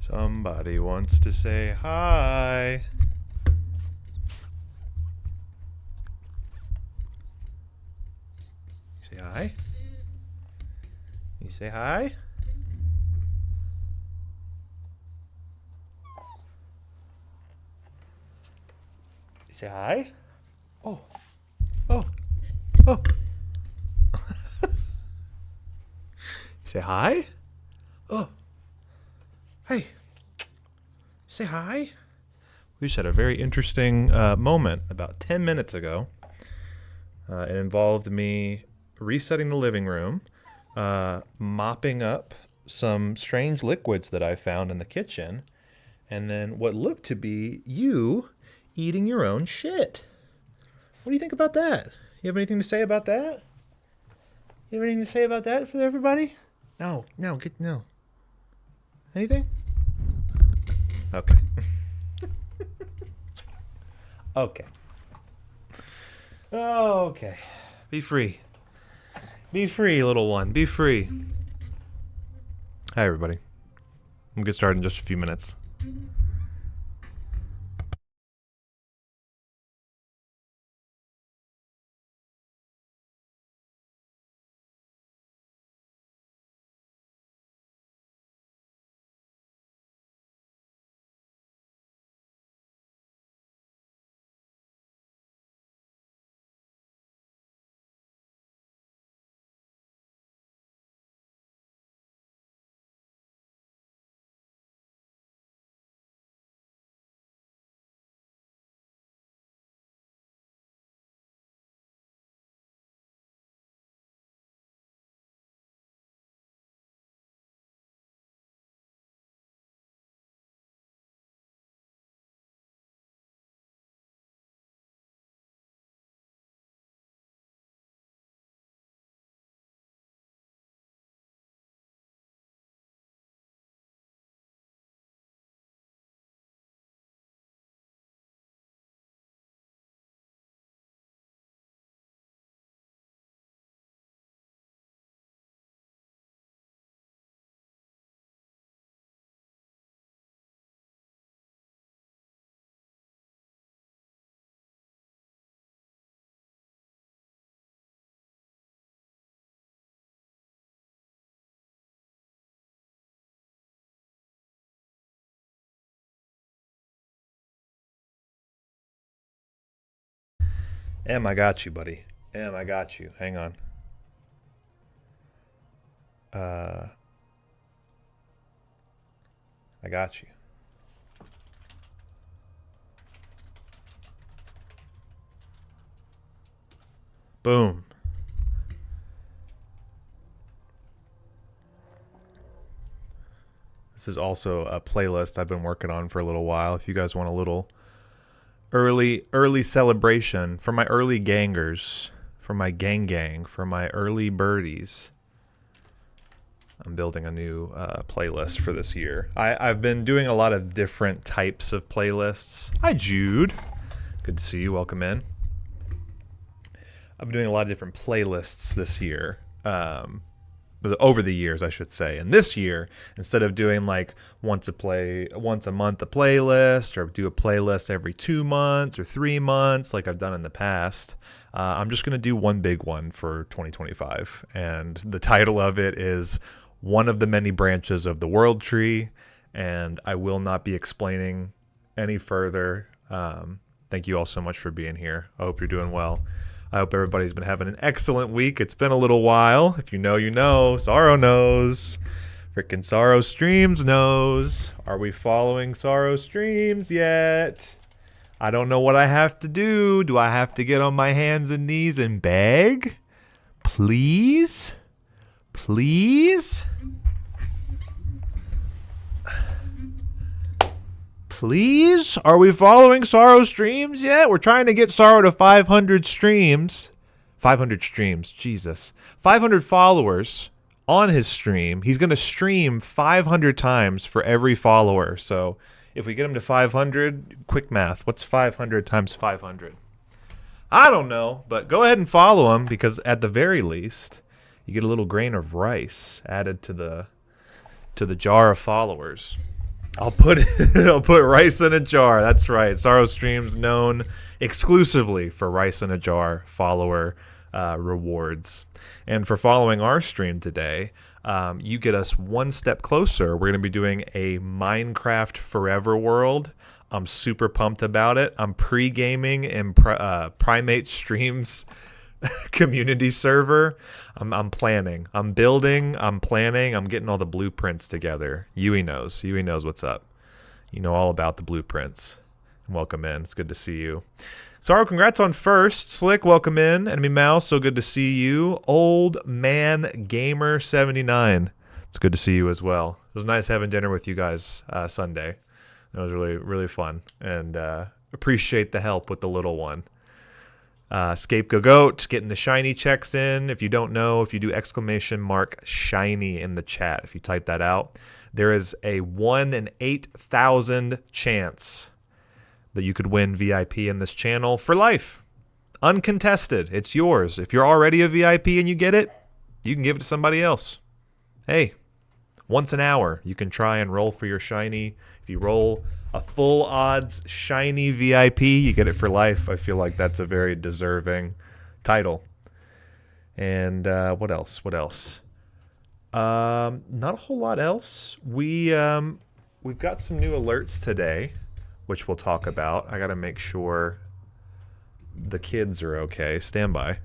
Somebody wants to say hi. Say hi. You say hi? You say hi? Oh. Oh. Oh. Say hi? Oh. Hey. Say hi. We just had a very interesting moment about 10 minutes ago. It involved me resetting the living room, mopping up some strange liquids that I found in the kitchen, and then what looked to be you eating your own shit. What do you think about that? You have anything to say about that? You have anything to say about that for everybody? No. Anything? Okay. Okay. Okay. Be free. Be free, little one. Be free. Hi, everybody. We'll get started in just a few minutes. I got you, buddy. I got you. Hang on. I got you. Boom. This is also a playlist I've been working on for a little while. If you guys want a little early celebration for my early gangers, for my gang, for my early birdies, I'm building a new playlist for this year. I've been doing a lot of different types of playlists. Hi, Jude. Good to see you. Welcome in. I've been doing a lot of different playlists this year. Over the years, I should say. And this year, instead of doing like once a month a playlist, or do a playlist every 2 months or 3 months like I've done in the past, I'm just going to do one big one for 2025. And the title of it is One of the Many Branches of the World Tree. And I will not be explaining any further. Thank you all so much for being here. I hope you're doing well. I hope everybody's been having an excellent week. It's been a little while. If you know, you know. Sorrow knows. Frickin' Sorrow Streams knows. Are we following Sorrow Streams yet? I don't know what I have to do. Do I have to get on my hands and knees and beg? Please? Please? Please? Are we following Sorrow Streams yet? We're trying to get Sorrow to 500 streams. 500 streams, Jesus. 500 followers on his stream. He's going to stream 500 times for every follower. So if we get him to 500, quick math. What's 500 times 500? I don't know, but go ahead and follow him, because at the very least, you get a little grain of rice added to the jar of followers. I'll put I'll put rice in a jar. That's right. Sorrow Streams known exclusively for rice in a jar follower rewards. And for following our stream today, you get us one step closer. We're going to be doing a Minecraft Forever World. I'm super pumped about it. I'm pre-gaming in Primate Streams community server. I'm planning. I'm building. I'm planning. I'm getting all the blueprints together. Yui knows. Yui knows what's up. You know all about the blueprints. Welcome in. It's good to see you. Sorrow, congrats on first. Slick, welcome in. Enemy Mouse, so good to see you. Old Man Gamer 79. It's good to see you as well. It was nice having dinner with you guys Sunday. It was really, really fun. And appreciate the help with the little one. Scapegoat, getting the shiny checks in. If you don't know, if you do !shiny in the chat, if you type that out, there is a 1 in 8,000 chance that you could win VIP in this channel for life. Uncontested. It's yours. If you're already a VIP and you get it, you can give it to somebody else. Hey, once an hour, you can try and roll for your shiny. If you roll a full odds shiny VIP, you get it for life. I feel like that's a very deserving title. And what else? What else? Not a whole lot else. We've got some new alerts today, which we'll talk about. I got to make sure the kids are okay. Stand by.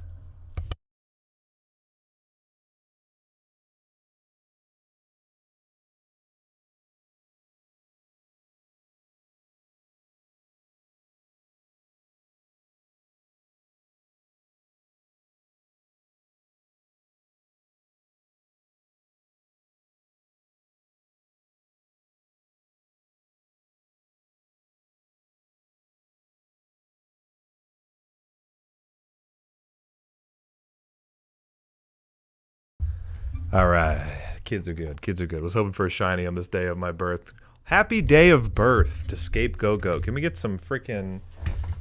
All right. Kids are good. Kids are good. Was hoping for a shiny on this day of my birth. Happy day of birth to Scapegoat. Can we get some freaking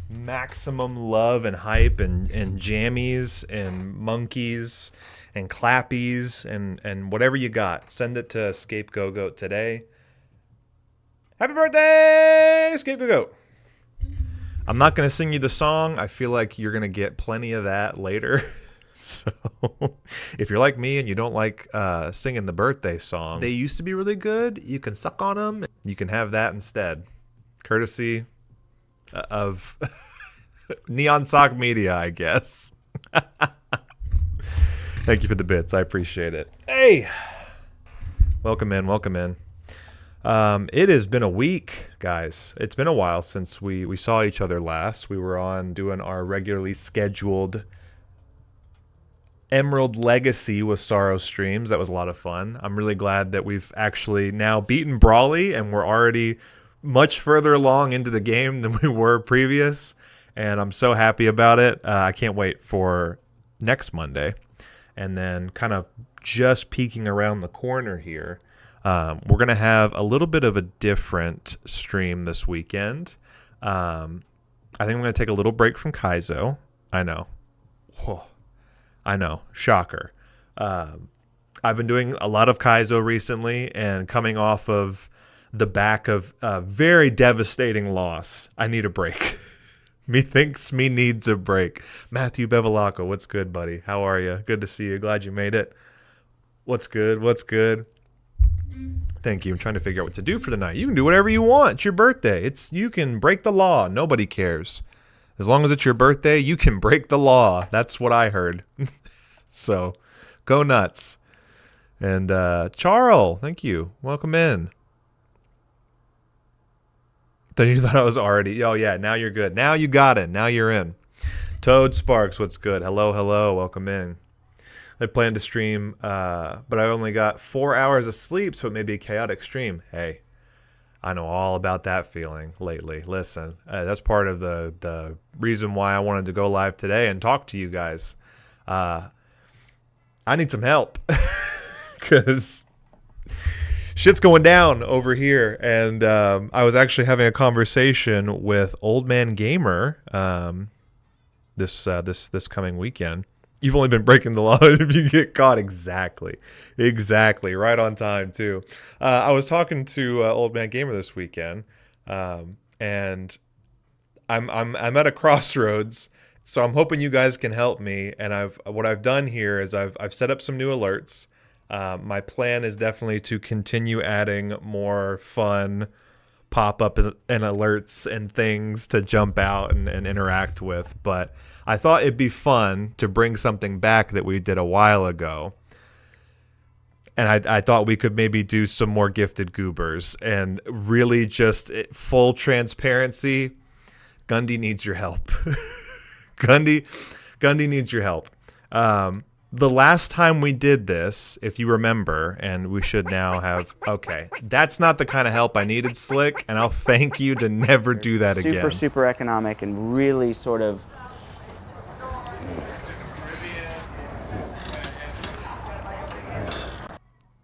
maximum love and hype and jammies and monkeys and clappies and whatever you got? Send it to Scapegoat today. Happy birthday, Scapegoat. I'm not going to sing you the song. I feel like you're going to get plenty of that later. So if you're like me and you don't like singing the birthday song, they used to be really good. You can suck on them. You can have that instead. Courtesy of Neon Sock Media, I guess. Thank you for the bits. I appreciate it. Hey! Welcome in. Welcome in. It has been a week, guys. It's been a while since we saw each other last. We were on doing our regularly scheduled Emerald Legacy with Sorrow streams. That was a lot of fun. I'm really glad that we've actually now beaten Brawly and we're already much further along into the game than we were previous. And I'm so happy about it. I can't wait for next Monday. And then kind of just peeking around the corner here, we're going to have a little bit of a different stream this weekend. I think I'm going to take a little break from Kaizo. I know. Whoa. I know. Shocker. I've been doing a lot of Kaizo recently and coming off of the back of a very devastating loss. I need a break. Methinks me needs a break. Matthew Bevilacqua, what's good, buddy? How are you? Good to see you. Glad you made it. What's good? What's good? Thank you. I'm trying to figure out what to do for the night. You can do whatever you want. It's your birthday. You can break the law. Nobody cares. As long as it's your birthday, you can break the law. That's what I heard. So, go nuts. And Charles, thank you. Welcome in. Then you thought I was already. Oh, yeah, now you're good. Now you got it. Now you're in. Toad Sparks, what's good? Hello, hello. Welcome in. I planned to stream, but I only got 4 hours of sleep, so it may be a chaotic stream. Hey. I know all about that feeling lately. Listen, that's part of the reason why I wanted to go live today and talk to you guys. I need some help because shit's going down over here. And I was actually having a conversation with Old Man Gamer this coming weekend. You've only been breaking the law if you get caught. Exactly. Right on time, too. I was talking to Old Man Gamer this weekend, and I'm at a crossroads, so I'm hoping you guys can help me. And what I've done here is I've set up some new alerts. My plan is definitely to continue adding more fun pop-up and alerts and things to jump out and interact with. But I thought it'd be fun to bring something back that we did a while ago. And I thought we could maybe do some more gifted goobers. And really just full transparency, Gundy needs your help. Gundy needs your help. The last time we did this, if you remember, and we should now have, okay, that's not the kind of help I needed, Slick, and I'll thank you to never do that again. Super economic and really sort of...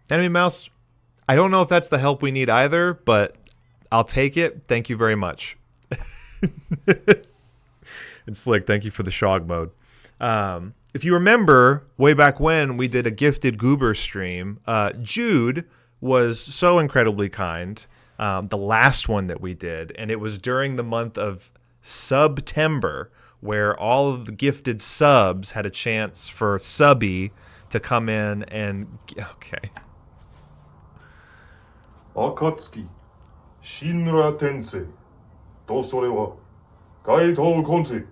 Enemy Mouse, I don't know if that's the help we need either, but I'll take it. Thank you very much. And Slick, thank you for the Shog mode. If you remember, way back when we did a gifted goober stream, Jude was so incredibly kind. The last one that we did, and it was during the month of September, where all of the gifted subs had a chance for Subby to come in and... Okay. Akatsuki, Shinra Tensei, to sore wa Gaidou Konsei.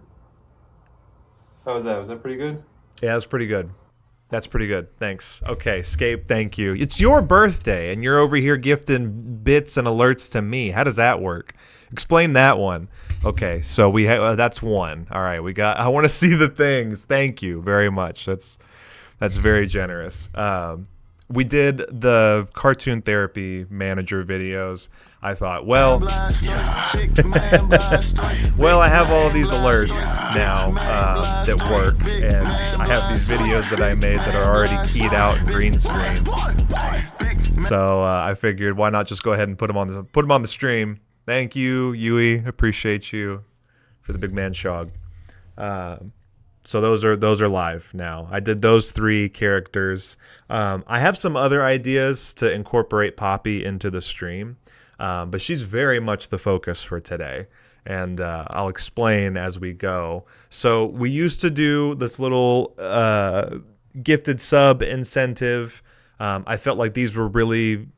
How was that? Was that pretty good? Yeah, that's pretty good. That's pretty good. Thanks. Okay, Scape, thank you. It's your birthday, and you're over here gifting bits and alerts to me. How does that work? Explain that one. Okay, so we that's one. All right, we got. I want to see the things. Thank you very much. That's very generous. We did the cartoon therapy manager videos. I thought, well, well, I have all these alerts now that work, and I have these videos that I made that are already keyed out in green screen. So I figured, why not just go ahead and put them on the stream? Thank you, Yui. Appreciate you for the big man Shog. So those are live now. I did those 3 characters. I have some other ideas to incorporate Poppy into the stream, but she's very much the focus for today, and I'll explain as we go. So we used to do this little gifted sub incentive. I felt like these were really...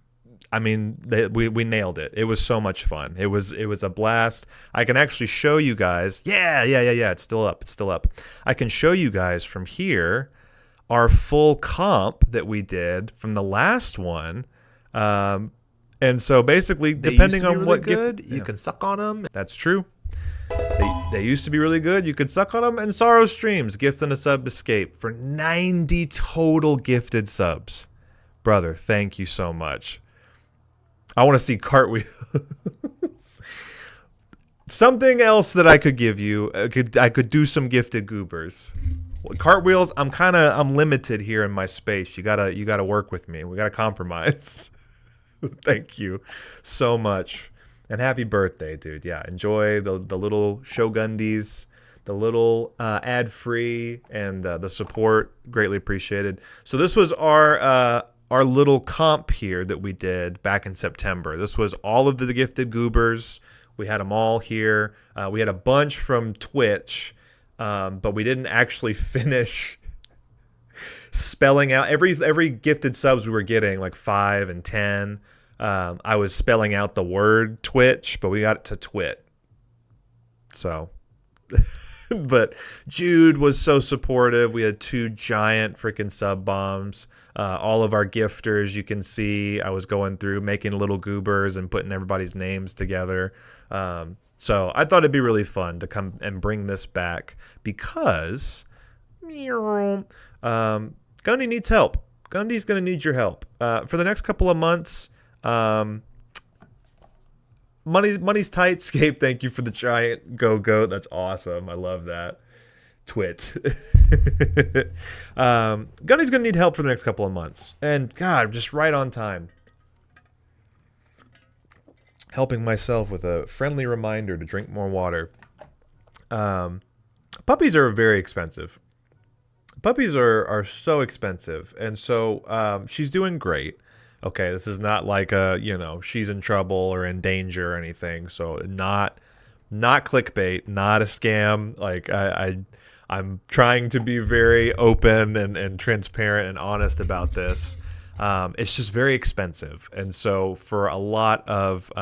I mean, we nailed it. It was so much fun. It was a blast. I can actually show you guys. Yeah. It's still up. I can show you guys from here our full comp that we did from the last one. And so basically, depending on really what good, you can suck on them. That's true. They used to be really good. You could suck on them. And Sorrow Streams, gift and a sub escape for 90 total gifted subs. Brother, thank you so much. I want to see cartwheels. Something else that I could give you. I could do some gifted goobers. Cartwheels. I'm limited here in my space. You gotta work with me. We gotta compromise. Thank you so much, and happy birthday, dude. Yeah, enjoy the little Shogundies, the little ad free, and the support. Greatly appreciated. So this was our little comp here that we did back in September. This was all of the gifted goobers. We had them all here. We had a bunch from Twitch, but we didn't actually finish spelling out every gifted subs we were getting, like 5 and 10. I was spelling out the word Twitch, but we got it to twit. So, but Jude was so supportive. We had 2 giant freaking sub bombs. All of our gifters, you can see, I was going through making little goobers and putting everybody's names together. So I thought it'd be really fun to come and bring this back because Gundy needs help. Gundy's going to need your help. For the next couple of months, money's tight. Scape, thank you for the giant go-goat. That's awesome. I love that. Twit. Gunny's gonna need help for the next couple of months, and God, just right on time. Helping myself with a friendly reminder to drink more water. Puppies are very expensive. puppies are so expensive, and so she's doing great. Okay, this is not like she's in trouble or in danger or anything. So not clickbait, not a scam. Like I'm trying to be very open and transparent and honest about this. It's just very expensive, and so for a lot of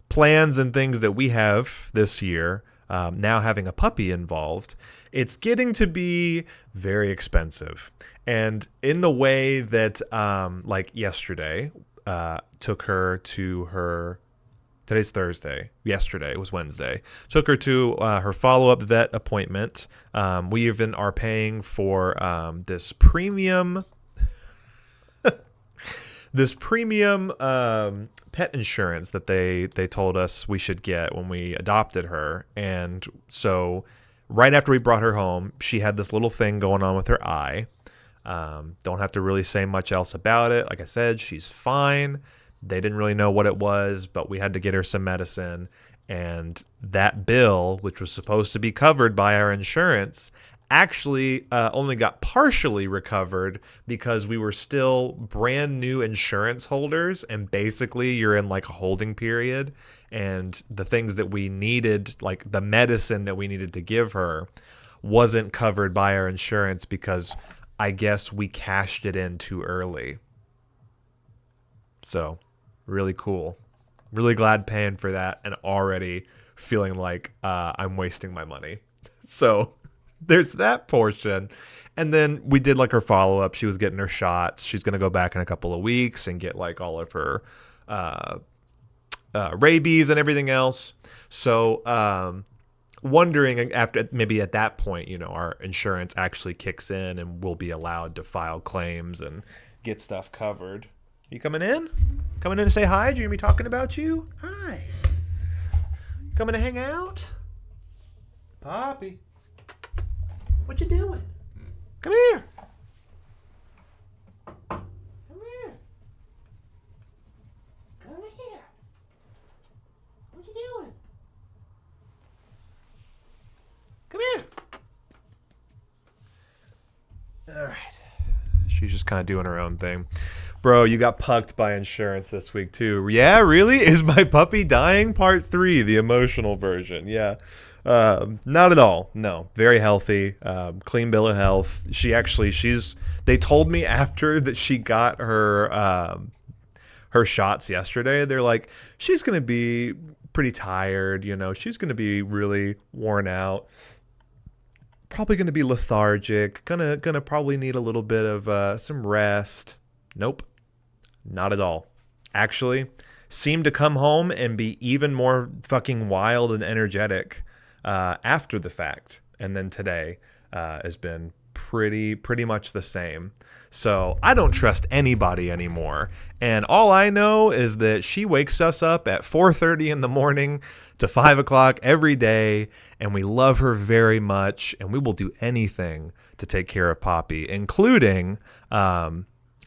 plans and things that we have this year, now having a puppy involved, it's getting to be very expensive. And in the way that, like yesterday, took her to her. Today's Thursday. Yesterday was Wednesday. Took her to her follow-up vet appointment. We even are paying for this premium pet insurance that they told us we should get when we adopted her. And so right after we brought her home, she had this little thing going on with her eye. Don't have to really say much else about it. Like I said, she's fine. They didn't really know what it was, but we had to get her some medicine. And that bill, which was supposed to be covered by our insurance, actually only got partially recovered because we were still brand new insurance holders, and basically you're in like a holding period, and the things that we needed, like the medicine that we needed to give her, wasn't covered by our insurance because I guess we cashed it in too early. So really cool. Really glad paying for that and already feeling like I'm wasting my money. So there's that portion. And then we did like her follow-up. She was getting her shots. She's going to go back in a couple of weeks and get like all of her rabies and everything else. So wondering after maybe at that point, our insurance actually kicks in and we'll be allowed to file claims and get stuff covered. You coming in? Coming in to say hi? Jimmy talking about you? Hi. Coming to hang out? Poppy. What you doing? Come here. Come here. Come here. What you doing? Come here. All right. She's just kind of doing her own thing. Bro, you got pucked by insurance this week too. Yeah, really? Is my puppy dying? Part 3, the emotional version. Yeah. Not at all. No, very healthy. Clean bill of health. They told me after that she got her shots yesterday. They're like, she's going to be pretty tired. She's going to be really worn out. Probably going to be lethargic. Gonna probably need a little bit of some rest. Nope. Not at all. Actually, seemed to come home and be even more fucking wild and energetic after the fact. And then today has been pretty much the same. So I don't trust anybody anymore. And all I know is that she wakes us up at 4:30 in the morning to 5 o'clock every day. And we love her very much. And we will do anything to take care of Poppy, including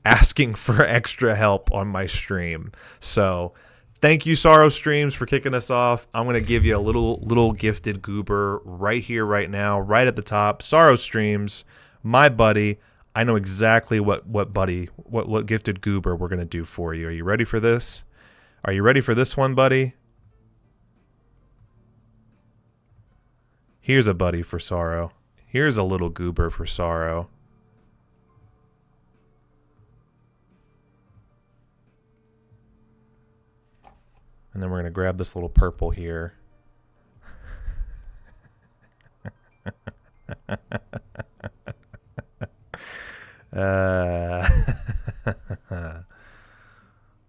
asking for extra help on my stream. So thank you, Sorrow Streams, for kicking us off. I'm going to give you a little gifted goober right here, right now, right at the top. Sorrow Streams, my buddy. I know exactly what gifted goober we're going to do for you. Are you ready for this? Are you ready for this one, buddy? Here's a buddy for Sorrow. Here's a little goober for Sorrow. And then we're going to grab this little purple here.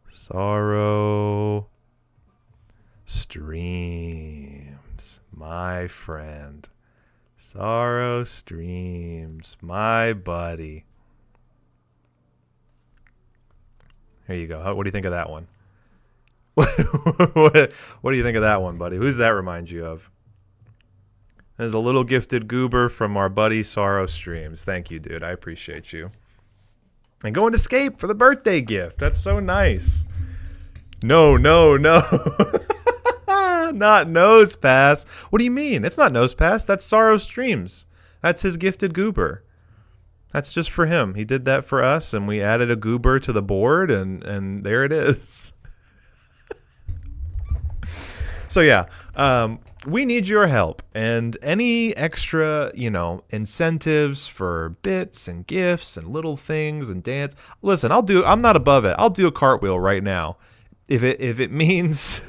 Sorrow Streams, my friend. Sorrow Streams, my buddy. Here you go. What do you think of that one? What do you think of that one, buddy? Who does that remind you of? There's a little gifted goober from our buddy Sorrow Streams. Thank you, dude. I appreciate you. And going to Escape for the birthday gift. That's so nice. No. Not Nose Pass. What do you mean? It's not Nose Pass. That's Sorrow Streams. That's his gifted goober. That's just for him. He did that for us, and we added a goober to the board, and there it is. So yeah, we need your help, and any extra, incentives for bits and gifts and little things and dance. Listen, I'm not above it. I'll do a cartwheel right now, if it means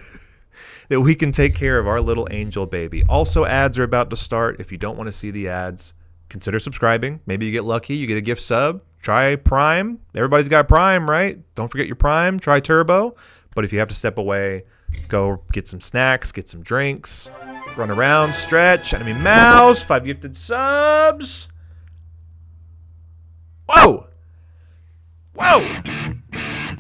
that we can take care of our little angel baby. Also, ads are about to start. If you don't want to see the ads, consider subscribing. Maybe you get lucky. You get a gift sub. Try Prime. Everybody's got Prime, right? Don't forget your Prime. Try Turbo. But if you have to step away, go get some snacks, get some drinks, run around, stretch. Enemy Mouse, 5 gifted subs. Whoa! Whoa!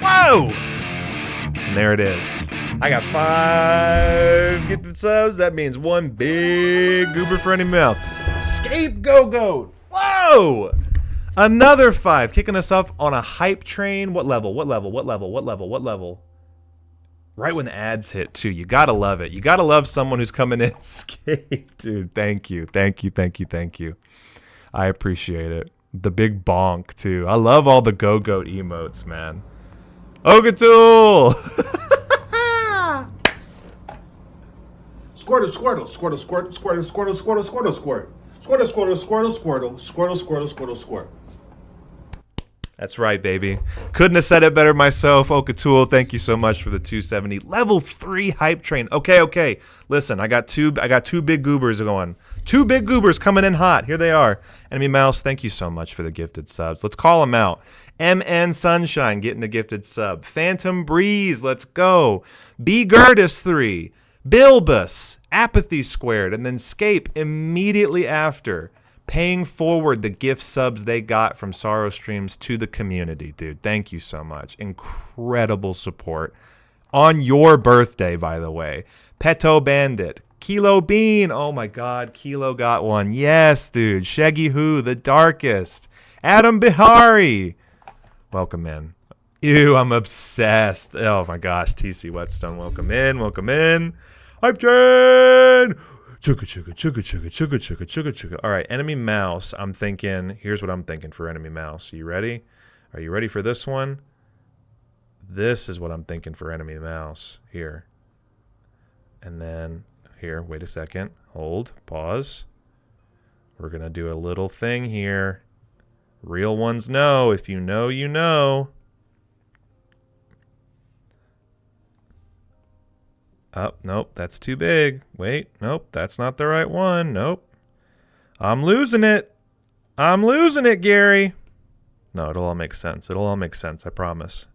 Whoa! And there it is. I got 5 gifted subs. That means 1 big goober for Enemy Mouse. Scapegoat. Whoa! Another 5, kicking us up on a hype train. What level? What level? What level? What level? What level? Right when the ads hit, too. You gotta love it. You gotta love someone who's coming in. Escape, dude. Thank you. Thank you. Thank you. Thank you. I appreciate it. The big bonk, too. I love all the go-goat emotes, man. Ogatool! Squirtle, squirtle, squirtle, squirtle, squirtle, squirtle, squirtle, squirtle, squirt. Squirtle, squirtle, squirtle, squirtle, squirtle, squirtle, squirtle, squirt. That's right, baby. Couldn't have said it better myself. Okatool, thank you so much for the 270. Level 3 hype train. Okay. Listen, I got two big goobers going. 2 big goobers coming in hot. Here they are. Enemy Mouse, thank you so much for the gifted subs. Let's call them out. MN Sunshine getting a gifted sub. Phantom Breeze, let's go. B Gertis 3. Bilbus, Apathy Squared, and then Scape immediately after, paying forward the gift subs they got from Sorrow Streams to the community, dude. Thank you so much. Incredible support. On your birthday, by the way. Peto Bandit, Kilo Bean, oh my god, Kilo got one. Yes, dude. Shaggy Who, The Darkest. Adam Bihari. Welcome in. Ew, I'm obsessed. Oh my gosh, TC Whetstone, welcome in, welcome in. Hype train! Chugga, chugga, chugga, chugga, chugga, chugga, chugga, chugga. All right, Enemy Mouse, I'm thinking, here's what I'm thinking for Enemy Mouse. Are you ready? Are you ready for this one? This is what I'm thinking for Enemy Mouse. Here. And then, here, wait a second. Hold, pause. We're going to do a little thing here. Real ones know. If you know, you know. Oh, nope, that's too big. Wait, nope, that's not the right one. Nope. I'm losing it. I'm losing it, Gary. No, it'll all make sense. It'll all make sense, I promise.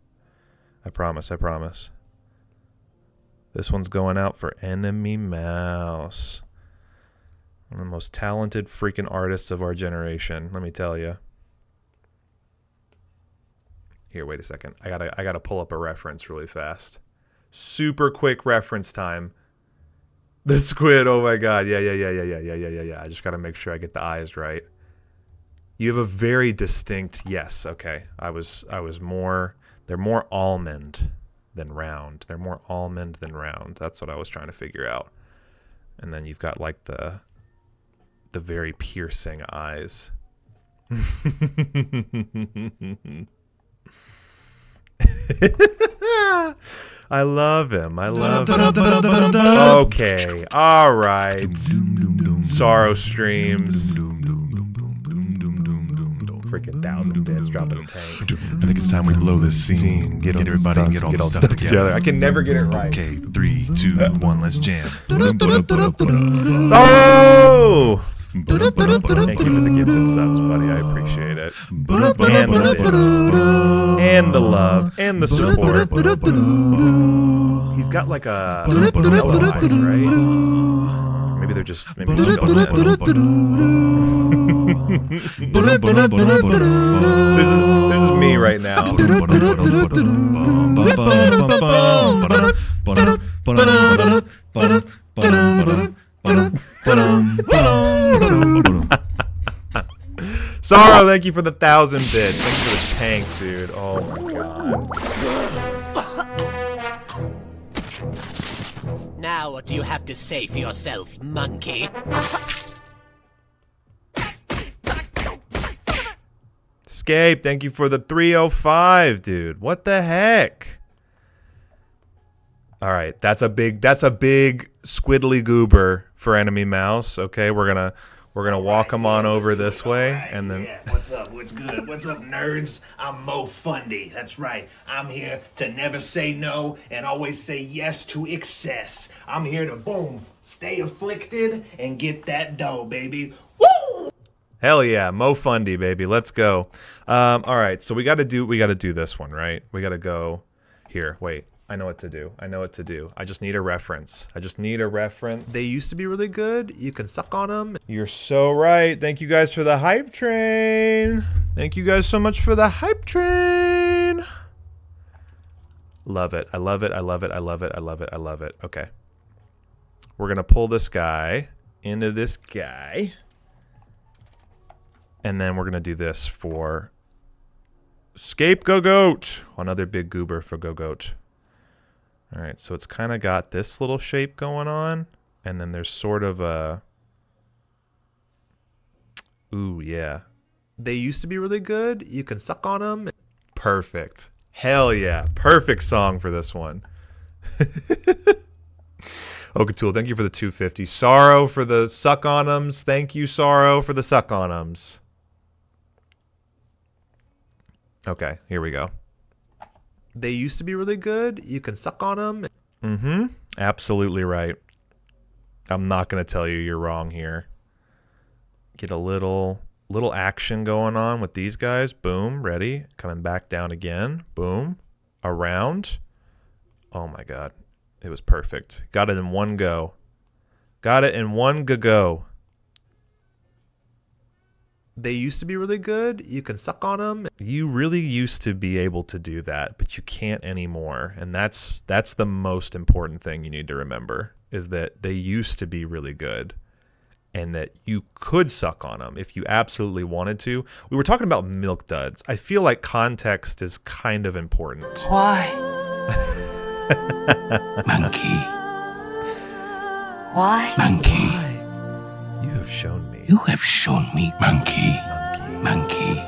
I promise, I promise. This one's going out for Enemy Mouse. One of the most talented freaking artists of our generation, let me tell you. Here, wait a second. I gotta pull up a reference really fast. Super quick reference time. The squid, oh my god. Yeah. I just gotta make sure I get the eyes right. You have a very distinct, yes, okay. They're more almond than round. They're more almond than round. That's what I was trying to figure out. And then you've got like the very piercing eyes. I love him. I love him. Okay. All right. Sorrow Streams. Freaking 1,000 bits dropping a tank. I think it's time we blow this scene. Get everybody and get all the stuff together. I can never get it right. Okay, 3, 2, 1, let's jam. Sorrow! Thank you for the gifted subs, buddy. I appreciate it. And the bits. And the love. And the support. He's got like a yellow eyes, right? Maybe they're just... Maybe just this is me right now. Sorrow, thank you for the 1,000 bits. Thank you for the tank, dude. Oh my god. Now what do you have to say for yourself, monkey? Scape, thank you for the 305, dude. What the heck? All right, that's a big squiddly goober for Enemy Mouse. Okay, we're gonna walk him on over this way, and then What's up? What's good? What's up, nerds? I'm Mo Fundy. That's right. I'm here to never say no and always say yes to excess. I'm here to boom, stay afflicted and get that dough, baby. Woo! hell yeah, Mo Fundy, baby. Let's go. All right, so we got to do this one, right? We got to go here. Wait. I know what to do. I just need a reference. They used to be really good. You can suck on them. You're so right. Thank you guys for the hype train. Thank you guys so much for the hype train. Love it. I love it. Okay. We're going to pull this guy into this guy. And then we're going to do this for Scapegoat. Another big goober for Go-Goat. All right, so it's kind of got this little shape going on, and then there's sort of a... Ooh, yeah. They used to be really good. You can suck on them. Perfect. Hell yeah. Perfect song for this one. Okatool, thank you for the 250. Sorrow for the suck on 'ems. Thank you, Sorrow, for the suck on 'ems. Okay, here we go. They used to be really good. You can suck on them. Mm-hmm. Absolutely right. I'm not going to tell you you're wrong here. Get a little action going on with these guys. Boom. Ready. Coming back down again. Boom. Around. Oh, my God. It was perfect. Got it in one go. They used to be really good. You can suck on them. You really used to be able to do that, but you can't anymore. And that's the most important thing you need to remember, is that they used to be really good and that you could suck on them if you absolutely wanted to. We were talking about milk duds. I feel like context is kind of important. Why? Monkey. Why? Monkey. You have shown me. You have shown me, monkey. Monkey.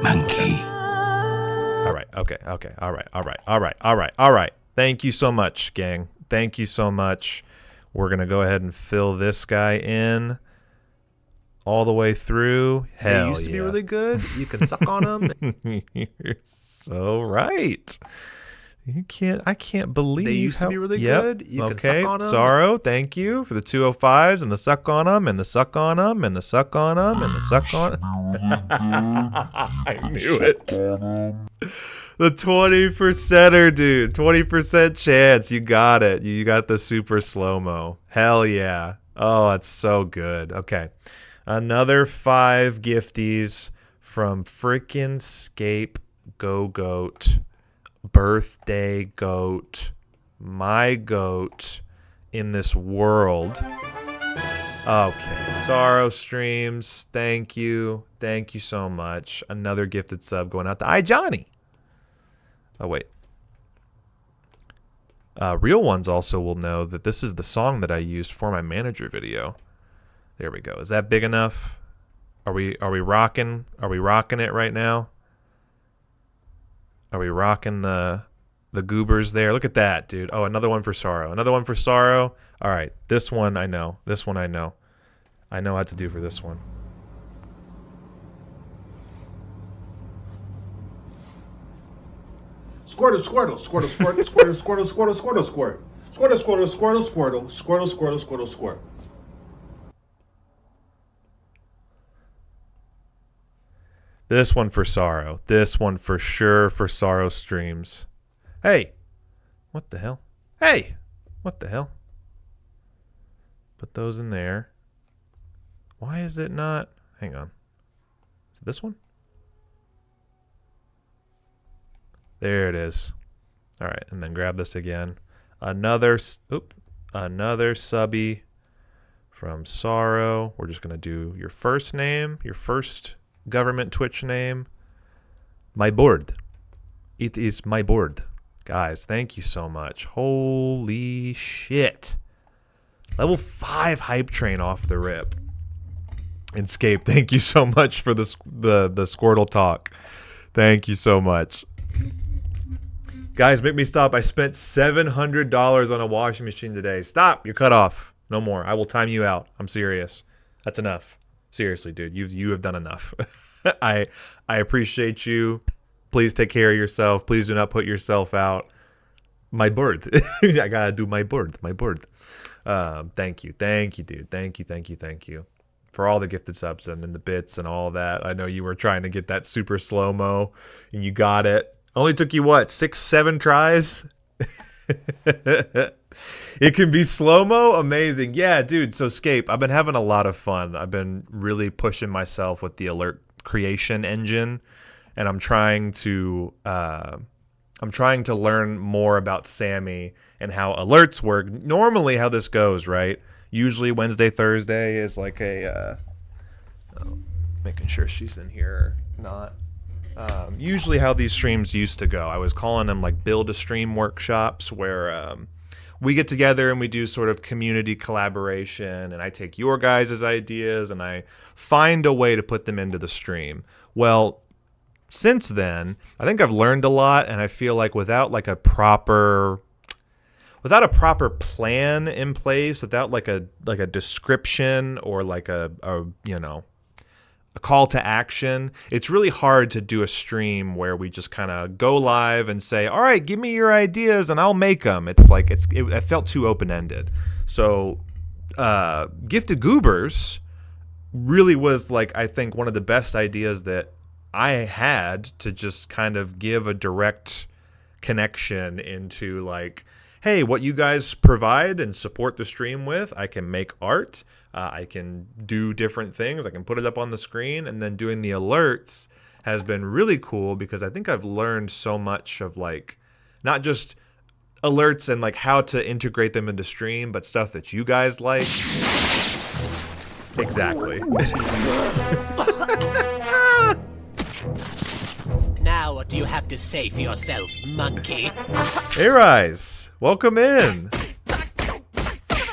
Monkey. All right. Okay. All right. Thank you so much, gang. Thank you so much. We're going to go ahead and fill this guy in all the way through. Hell, they used to be really good. You can suck on them. You're so right. I can't believe They used to be really good. You can okay. suck on 'em. Sorrow, thank you for the 205s and the suck on them and the suck on them and the suck on them and the suck on 'em. I knew it. The 20%er, dude. 20% chance. You got it. You got the super slow-mo. Hell yeah. Oh, it's so good. Okay. Another 5 gifties from frickin' Scapegoat. Birthday goat, my goat in this world. Okay, Sorrow Streams, thank you so much. Another gifted sub going out to iJohnny. Oh wait, real ones also will know that this is the song that I used for my manager video. There we go. Is that big enough? Are we rocking? Are we rocking it right now? Are we rocking the goobers there? Look at that, dude. Oh, another one for Sorrow. Another one for Sorrow. All right. This one I know. I know what to do for this one. Squirtle, squirtle, squirtle, squirtle, squirtle, squirtle, squirtle, squirtle, squirt. Squirtle, squirtle, squirtle, squirtle, squirtle, squirtle, squirtle, squirt. This one for Sorrow. This one for sure for Sorrow Streams. Hey. What the hell? Hey. What the hell? Put those in there. Why is it not? Hang on. Is it this one? There it is. All right, and then grab this again. Another subby from Sorrow. We're just going to do your first name, your first government Twitch name. My board. It is my board. Guys, thank you so much. Holy shit. Level 5 hype train off the rip. And Scape, thank you so much for the Squirtle talk. Thank you so much. Guys, make me stop. I spent $700 on a washing machine today. Stop. You're cut off. No more. I will time you out. I'm serious. That's enough. Seriously, dude. You have done enough. I appreciate you. Please take care of yourself. Please do not put yourself out. My bird. I gotta do my bird. My bird. Thank you, dude. Thank you for all the gifted subs and the bits and all that. I know you were trying to get that super slow mo, and you got it. Only took you what, 6-7 tries? It can be slow mo, amazing. Yeah, dude. So Scape, I've been having a lot of fun. I've been really pushing myself with the alert creation engine, and I'm trying to learn more about Sammy and how alerts work. Normally, how this goes, right? Usually Wednesday, Thursday is like a making sure she's in here or not. Usually how these streams used to go, I was calling them like build a stream workshops where we get together and we do sort of community collaboration, and I take your guys' ideas and I find a way to put them into the stream. Well, since then, I think I've learned a lot, and I feel like without a proper plan in place, without like a description or like a call to action, it's really hard to do a stream where we just kind of go live and say, all right, give me your ideas and I'll make them. It felt too open-ended. So Gifted Goobers really was I think one of the best ideas that I had to just kind of give a direct connection into hey, what you guys provide and support the stream with, I can make art, I can do different things, I can put it up on the screen, and then doing the alerts has been really cool because I think I've learned so much of not just alerts and how to integrate them into stream, but stuff that you guys like. Exactly. Now what do you have to say for yourself, monkey? Hey Rise, welcome in.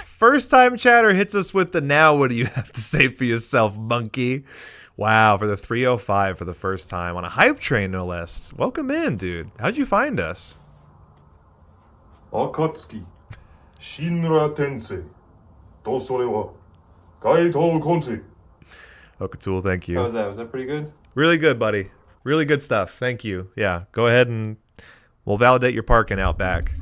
First time chatter hits us with the now what do you have to say for yourself, monkey? Wow, for the 305 for the first time on a hype train, no less. Welcome in, dude. How'd you find us? Akatsuki, Shinra Tensei, Dosore wa Gaidou Konsei. Okatul, thank you. How was that? Was that pretty good? Really good, buddy. Really good stuff. Thank you. Yeah, go ahead and we'll validate your parking out back.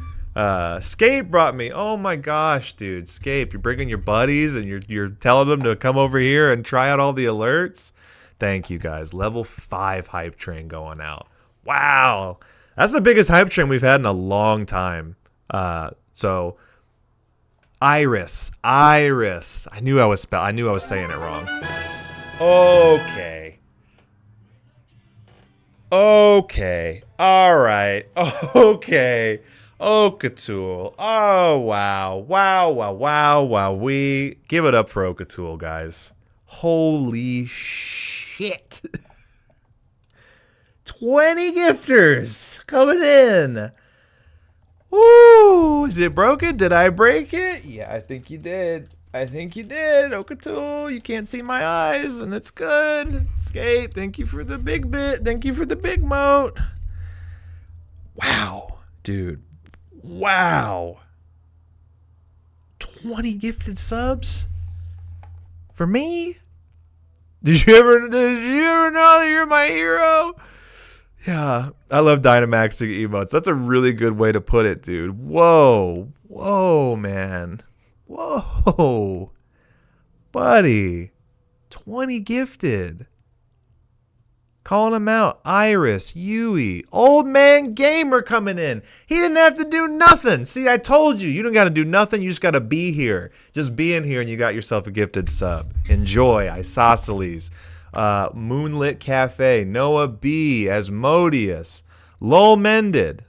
Scape brought me. Oh my gosh, dude. Scape, you're bringing your buddies and you're telling them to come over here and try out all the alerts. Thank you, guys. Level 5 hype train going out. Wow. That's the biggest hype train we've had in a long time. So Iris. I knew I was saying it wrong. Okay. All right. Okay. Okatul. Oh, wow. We give it up for Okatul, guys. Holy shit. 20 gifters coming in. Woo! Is it broken? Did I break it? Yeah, I think you did. Okatul, you can't see my eyes, and it's good. Skate, thank you for the big bit. Thank you for the big moat. Wow, dude. Wow. 20 gifted subs? For me? Did you ever know that you're my hero? Yeah, I love Dynamaxing emotes. That's a really good way to put it, dude. Whoa, man. Whoa, buddy. 20 gifted. Calling them out. Iris, Yui, Old Man Gamer coming in. He didn't have to do nothing. See, I told you. You don't got to do nothing. You just got to be here. Just be in here and you got yourself a gifted sub. Enjoy. Isosceles. Moonlit Cafe. Noah B. Asmodeus. Lol Mended.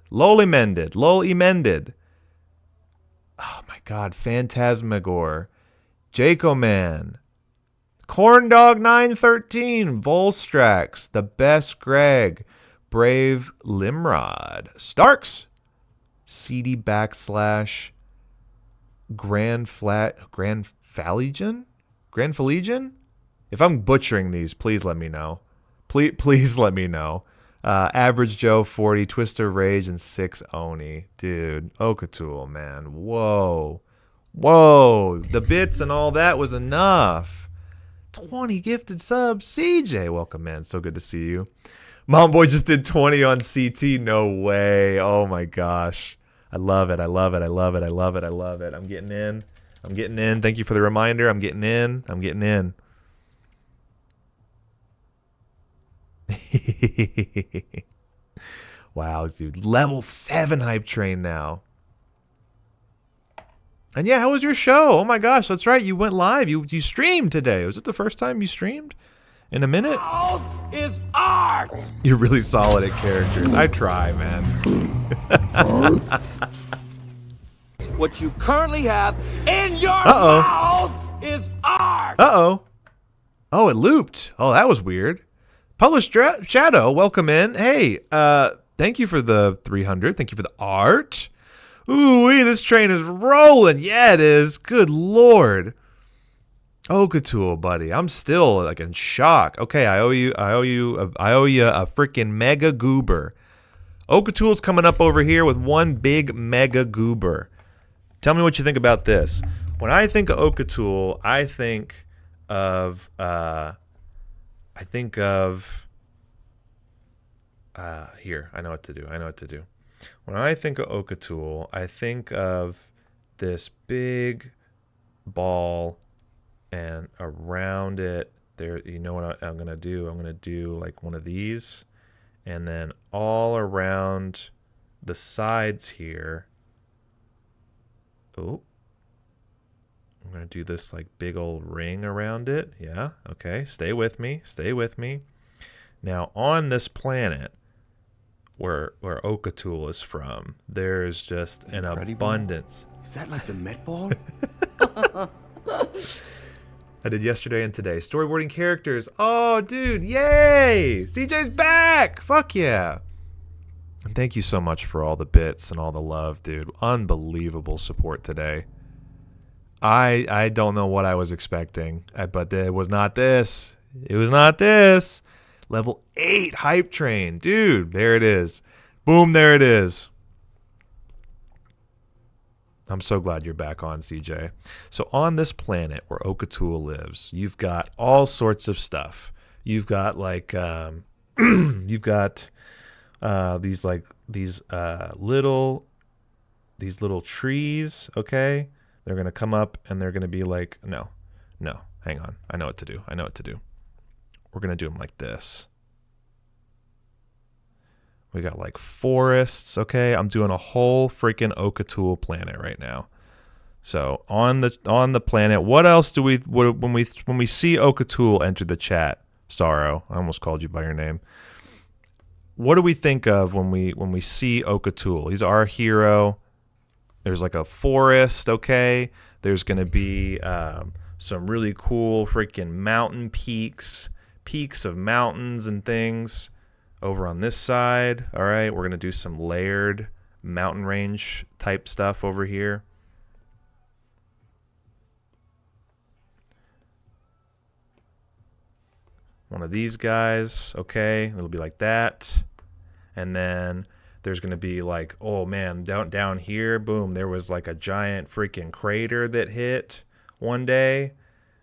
Oh my God, Phantasmagore, Jacoman, Corndog 913, Volstrax, The Best Greg, Brave Limrod, Starks, CD / Grand Phalegian, If I'm butchering these, please let me know. Please let me know. Average Joe 40, Twister Rage, and 6 Oni. Dude, Okatool, man. Whoa. The bits and all that was enough. 20 gifted subs. CJ, welcome, man. So good to see you. Mom Boy just did 20 on CT. No way. Oh, my gosh. I love it. I'm getting in. Thank you for the reminder. I'm getting in. Wow, dude. Level 7 hype train now. And yeah, how was your show? Oh my gosh, that's right. You went live. You streamed today. Was it the first time you streamed? In a minute? Is art. You're really solid at characters. I try, man. What you currently have in your mouth is art. Oh, it looped. Oh, that was weird. Published Shadow, welcome in. Hey, thank you for the 300. Thank you for the art. Ooh, this train is rolling. Yeah, it is. Good Lord. Okatool, buddy. I'm still like in shock. Okay, I owe you a freaking mega goober. Okatool's coming up over here with one big mega goober. Tell me what you think about this. When I think of Okatool, I think of here. I know what to do. When I think of Okatool, I think of this big ball, and around it, there. You know what I'm gonna do? I'm gonna do like one of these, and then all around the sides here. Oh, I'm gonna do this like big old ring around it. Yeah. Okay. Stay with me. Now on this planet, where Okatool is from, there's just an abundance. Is that like the Met Ball? I did yesterday and today. Storyboarding characters. Oh, dude, yay! CJ's back! Fuck yeah! And thank you so much for all the bits and all the love, dude. Unbelievable support today. I don't know what I was expecting, but it was not this. Level 8 hype train. Dude, there it is. Boom, there it is. I'm so glad you're back on, CJ. So on this planet where Okatool lives, you've got all sorts of stuff. You've got like these little trees, okay? They're going to come up and they're going to be like, no, hang on. I know what to do. We're going to do them like this. We got like forests, okay? I'm doing a whole freaking Okatool planet right now. So on the planet, what else do when we see Okatool enter the chat? Starro, I almost called you by your name. What do we think of when we see Okatool? He's our hero. There's like a forest, okay? There's gonna be some really cool freaking mountain peaks of mountains and things. Over on this side, all right, we're going to do some layered mountain range type stuff over here. One of these guys, okay, it'll be like that. And then there's going to be like, oh man, down here, boom, there was like a giant freaking crater that hit one day,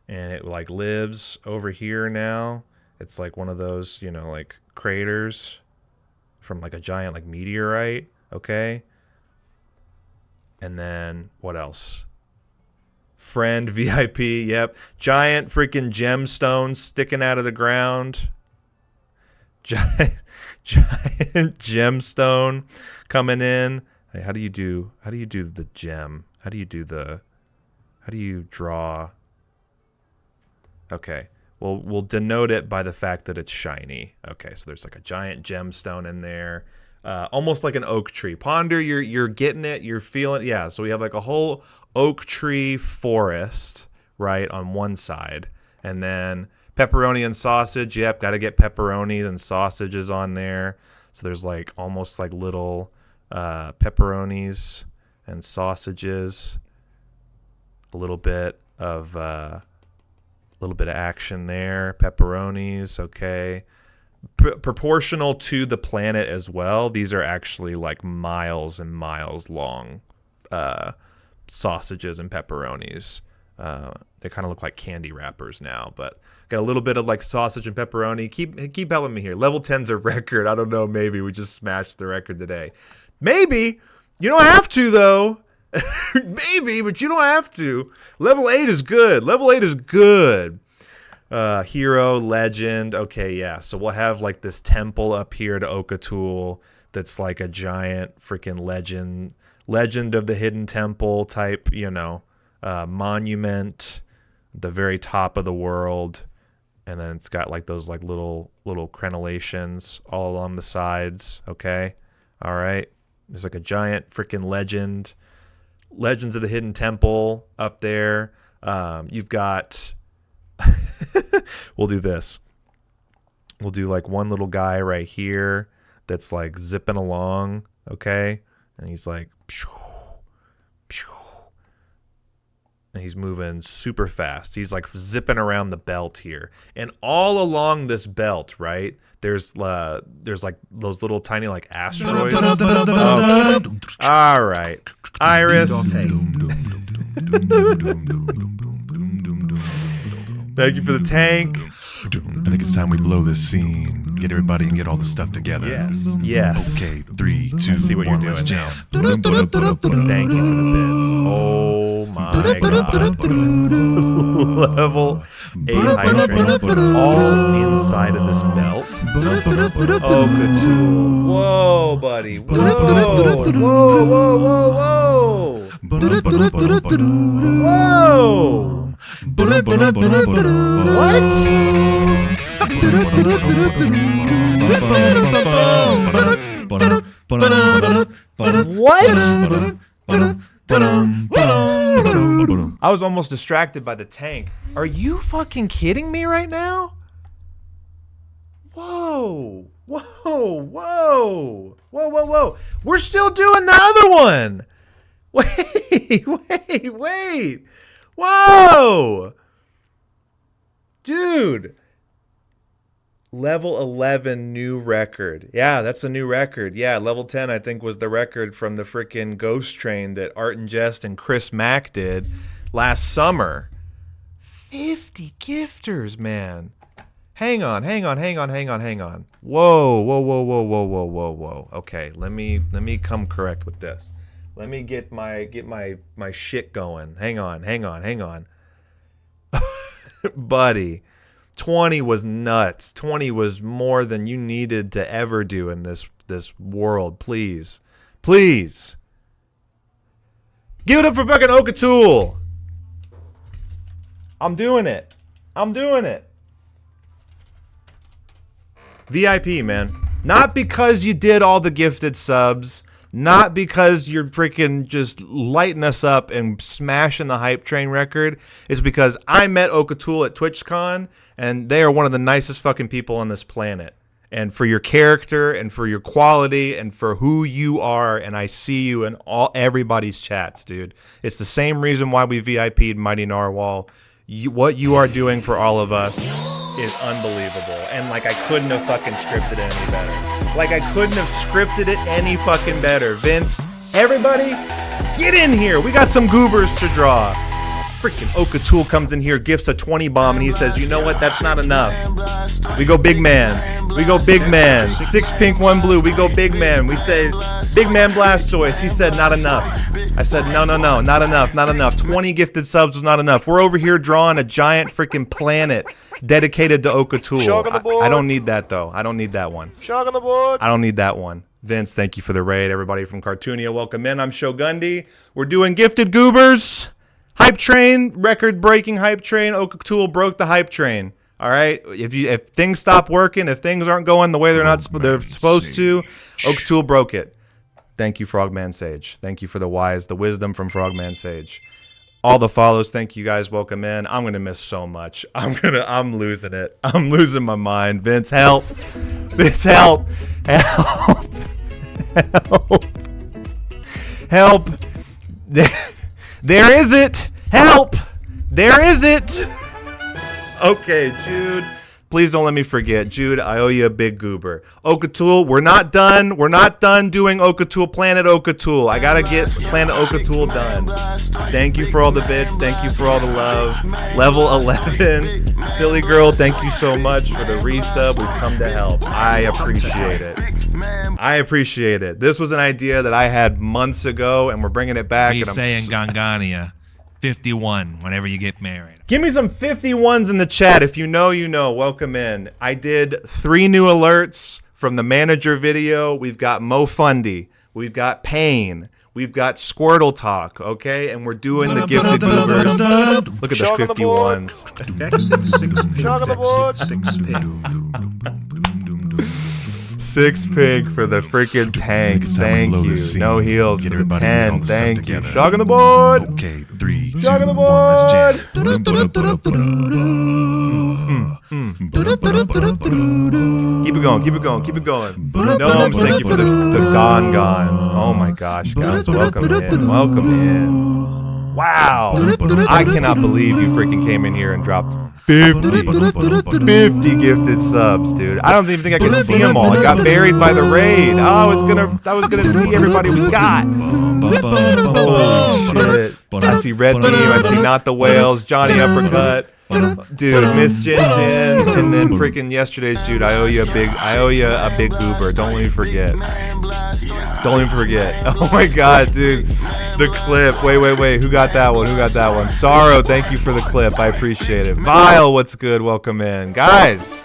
and it like lives over here now. It's like one of those, like craters from like a giant like meteorite, okay? And then what else? Friend VIP, yep. Giant freaking gemstones sticking out of the ground. Giant gemstone coming in. Hey, how do you do the gem? How do you draw? Okay. Well, we'll denote it by the fact that it's shiny. Okay, so there's like a giant gemstone in there, almost like an oak tree. Ponder, you're getting it, you're feeling it. Yeah, so we have like a whole oak tree forest, right, on one side. And then pepperoni and sausage. Yep, got to get pepperonis and sausages on there. So there's like almost like little pepperonis and sausages. A little bit of little bit of action there. Pepperonis, okay. Proportional to the planet as well. These are actually like miles and miles long sausages and pepperonis. They kind of look like candy wrappers now, but got a little bit of like sausage and pepperoni. Keep helping me here. Level 10's a record. I don't know. Maybe we just smashed the record today. Maybe. You don't have to, though. Maybe, but you don't have to. Level 8 is good. Level 8 is good. Hero, legend. Okay, yeah. So we'll have like this temple up here to Okatul that's like a giant freaking legend of the hidden temple type, monument, the very top of the world. And then it's got like those like little crenellations all along the sides. Okay. All right. There's like a giant freaking legends of the hidden temple up there. You've got, we'll do this. We'll do like one little guy right here that's like zipping along. Okay. And he's like, phew, phew. And he's moving super fast. He's like zipping around the belt here. And all along this belt, right, there's like those little tiny like asteroids. Oh. All right. Iris. Thank you for the tank. I think it's time we blow this scene. Get everybody and get all the stuff together. Yes. Okay, 3, 2, I see what you're 1, let's doing jam. Thank you for the bits. Oh my god. Level 8 hype train. All inside of this belt. Oh, good tool. Whoa, buddy. Whoa. Whoa, whoa, whoa, whoa. Whoa. What? I was almost distracted by the tank. Are you fucking kidding me right now? Whoa. Whoa. Whoa. Whoa, whoa, whoa. We're still doing the other one. Wait. Whoa. Dude. Level 11 new record. Yeah, that's a new record. Yeah, level 10 I think was the record from the freaking Ghost Train that Art and Jest and Chris Mack did last summer. 50 gifters, man. Hang on. Whoa. Okay, let me come correct with this. Let me get my shit going. Hang on. Buddy. 20 was nuts. 20 was more than you needed to ever do in this world. Please. Give it up for fucking Okatul. I'm doing it. VIP, man. Not because you did all the gifted subs. Not because you're freaking just lighting us up and smashing the hype train record. It's because I met Okatul at TwitchCon, and they are one of the nicest fucking people on this planet. And for your character, and for your quality, and for who you are, and I see you in everybody's chats, dude. It's the same reason why we VIP'd Mighty Narwhal. What you are doing for all of us is unbelievable. And like I couldn't have fucking scripted it any better. Vince, everybody, get in here. We got some goobers to draw. Freaking Okatul comes in here, gifts a 20 bomb, and he says, you know what, that's not enough. We go big man. 6 pink, 1 blue. We go big man. We say, big man Blastoise. He said, not enough. I said, no, not enough. 20 gifted subs was not enough. We're over here drawing a giant freaking planet dedicated to Okatul. I don't need that, though. I don't need that one. Shog on the board. I don't need that one. Vince, thank you for the raid. Everybody from Cartoonia, welcome in. I'm Shogundi. We're doing gifted goobers. Hype train, record-breaking hype train. Okatul broke the hype train. All right, if things stop working, if things aren't going the way they're supposed to, Okatul broke it. Thank you, Frogman Sage. Thank you for the wisdom from Frogman Sage. All the follows, thank you guys. Welcome in. I'm gonna miss so much. I'm losing it. I'm losing my mind. Vince, help. Vince, help. Help. There is it. Help. There is it. Okay, Jude. Please don't let me forget. Jude, I owe you a big goober. Okatul, we're not done. We're not done doing Okatul, Planet Okatul. I gotta get Planet Okatul done. Thank you for all the bits. Thank you for all the love. Level 11. Silly Girl, thank you so much for the resub. We've come to help. I appreciate it. I appreciate it. This was an idea that I had months ago, and we're bringing it back. We And say in Gangania, 51 whenever you get married. Give me some 51s in the chat. If you know, you know. Welcome in. I did 3 new alerts from the manager video. We've got Mo Fundy. We've got Pain. We've got Squirtle Talk, okay? And we're doing the gifted goobers. Look at the 51s. Shock on the board. 6 pig for the freaking tank. Thank you. No heals for the 10. Thank you. Shock on the board. Okay, 3, 2, Shock on the 1, let's jam. Keep it going. Keep it going. Keep it going. Gnomes, thank you for the Gon Gon. Oh my gosh, guys. Welcome in. Welcome in. Wow. I cannot believe you freaking came in here and dropped 50 gifted subs, dude. I don't even think I could see them all. I got buried by the raid. I was gonna see everybody we got. Oh shit. I see Red Team, I see Not the Whales, Johnny Uppercut. Dude, Miss Jin Jin, and then freaking yesterday's Jude. I owe you a big goober. Don't let me forget. Don't let me forget. Oh my god, dude. The clip. Wait. Who got that one? Sorrow, thank you for the clip. I appreciate it. Vile, what's good? Welcome in. Guys.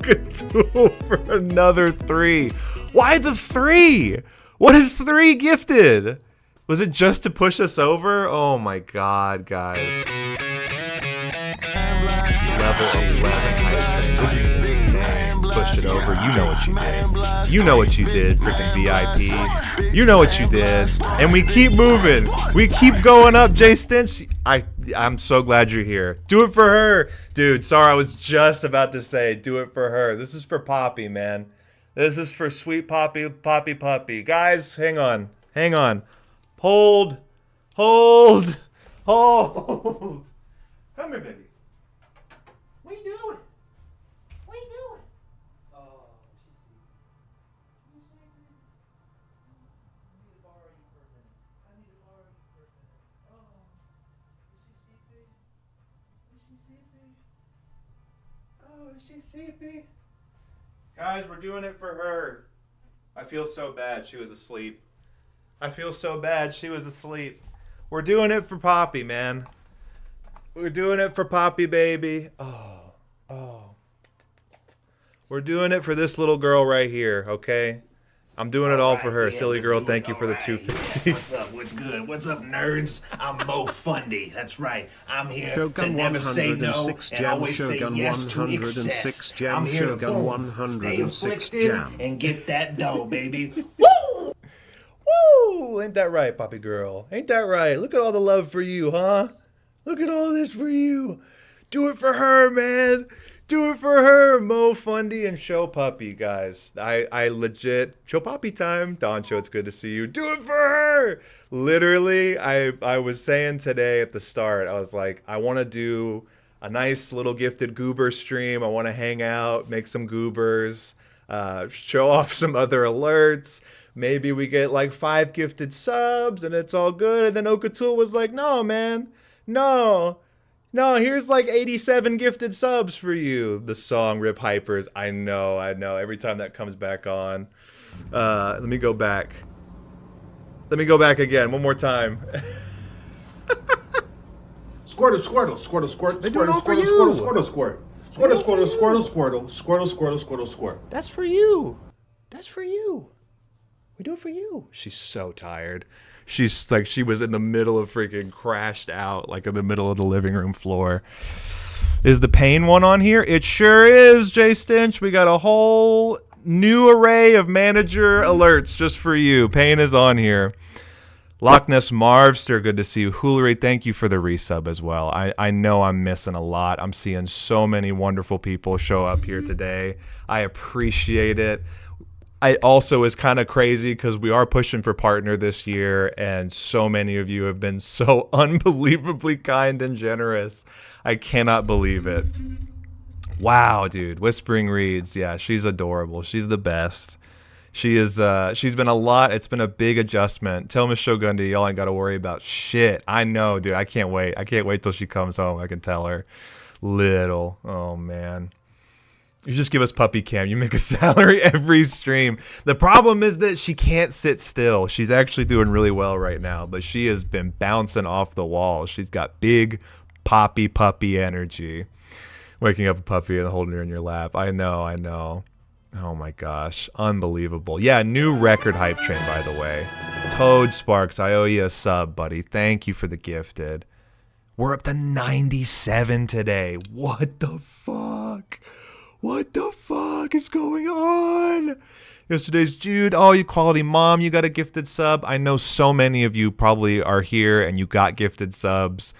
Good tool for another 3. Why the 3? What is 3 gifted? Was it just to push us over? Oh my god, guys. Level 11 hype. This is insane. Pushed it over. You know what you did. You know what you did, freaking VIP. You know what you did. And we keep moving. We keep going up, Jay Stinch. I'm so glad you're here. Do it for her. Dude, sorry, I was just about to say, do it for her. This is for Poppy, man. This is for sweet Poppy. Guys, hang on. Hold. Come here, baby. What are you doing? Oh, is she sleepy? Guys, we're doing it for her. I feel so bad. She was asleep. We're doing it for Poppy, man. We're doing it for Poppy, baby. Oh. We're doing it for this little girl right here, okay? I'm doing it all for her. Silly Girl, thank you for the 250. What's up? What's good? What's up, nerds? I'm Mo Fundy. That's right. I'm here to never say no and always say yes to excess. I'm here to boom, stay afflicted and get that dough, baby. Woo! Woo! Ain't that right, Poppy girl? Ain't that right? Look at all the love for you, huh? Look at all this for you. Do it for her, man. Do it for her. Mo Fundy and Show Puppy, guys. I legit Show Puppy time. Doncho, it's good to see you. Do it for her. Literally, I was saying today at the start, I was like, I want to do a nice little gifted goober stream. I want to hang out, make some goobers, show off some other alerts. Maybe we get like 5 gifted subs and it's all good. And then Okatul was like, no, man. No, here's like 87 gifted subs for you. The song Rip Hypers. I know. Every time that comes back on. Let me go back. Again. One more time. Squirtle. They do it all for you. Squirtle. That's for you. We do it for you. She's so tired. She's like, she was in the middle of freaking crashed out, like in the middle of the living room floor. Is the Pain one on here? It sure is, Jay Stinch. We got a whole new array of manager alerts just for you. Pain is on here. Loch Ness Marvster, good to see you. Hoolery, thank you for the resub as well. I know I'm missing a lot. I'm seeing so many wonderful people show up here today. I appreciate it. I also is kind of crazy because we are pushing for partner this year, and so many of you have been so unbelievably kind and generous. I cannot believe it. Wow, dude. Whispering Reeds. Yeah, she's adorable. She's the best. She is. She's been a lot. It's been a big adjustment. Tell Miss Shogundi, y'all ain't got to worry about shit. I know, dude. I can't wait. I can't wait till she comes home. I can tell her. Little. Oh, man. You just give us puppy cam. You make a salary every stream. The problem is that she can't sit still. She's actually doing really well right now, but she has been bouncing off the wall. She's got big puppy energy. Waking up a puppy and holding her in your lap. I know. Oh my gosh. Unbelievable. Yeah, new record hype train, by the way. Toad Sparks, I owe you a sub, buddy. Thank you for the gifted. We're up to 97 today. What the fuck? What the fuck is going on? Yesterday's Jude. Oh, you quality mom, you got a gifted sub. I know so many of you probably are here and you got gifted subs.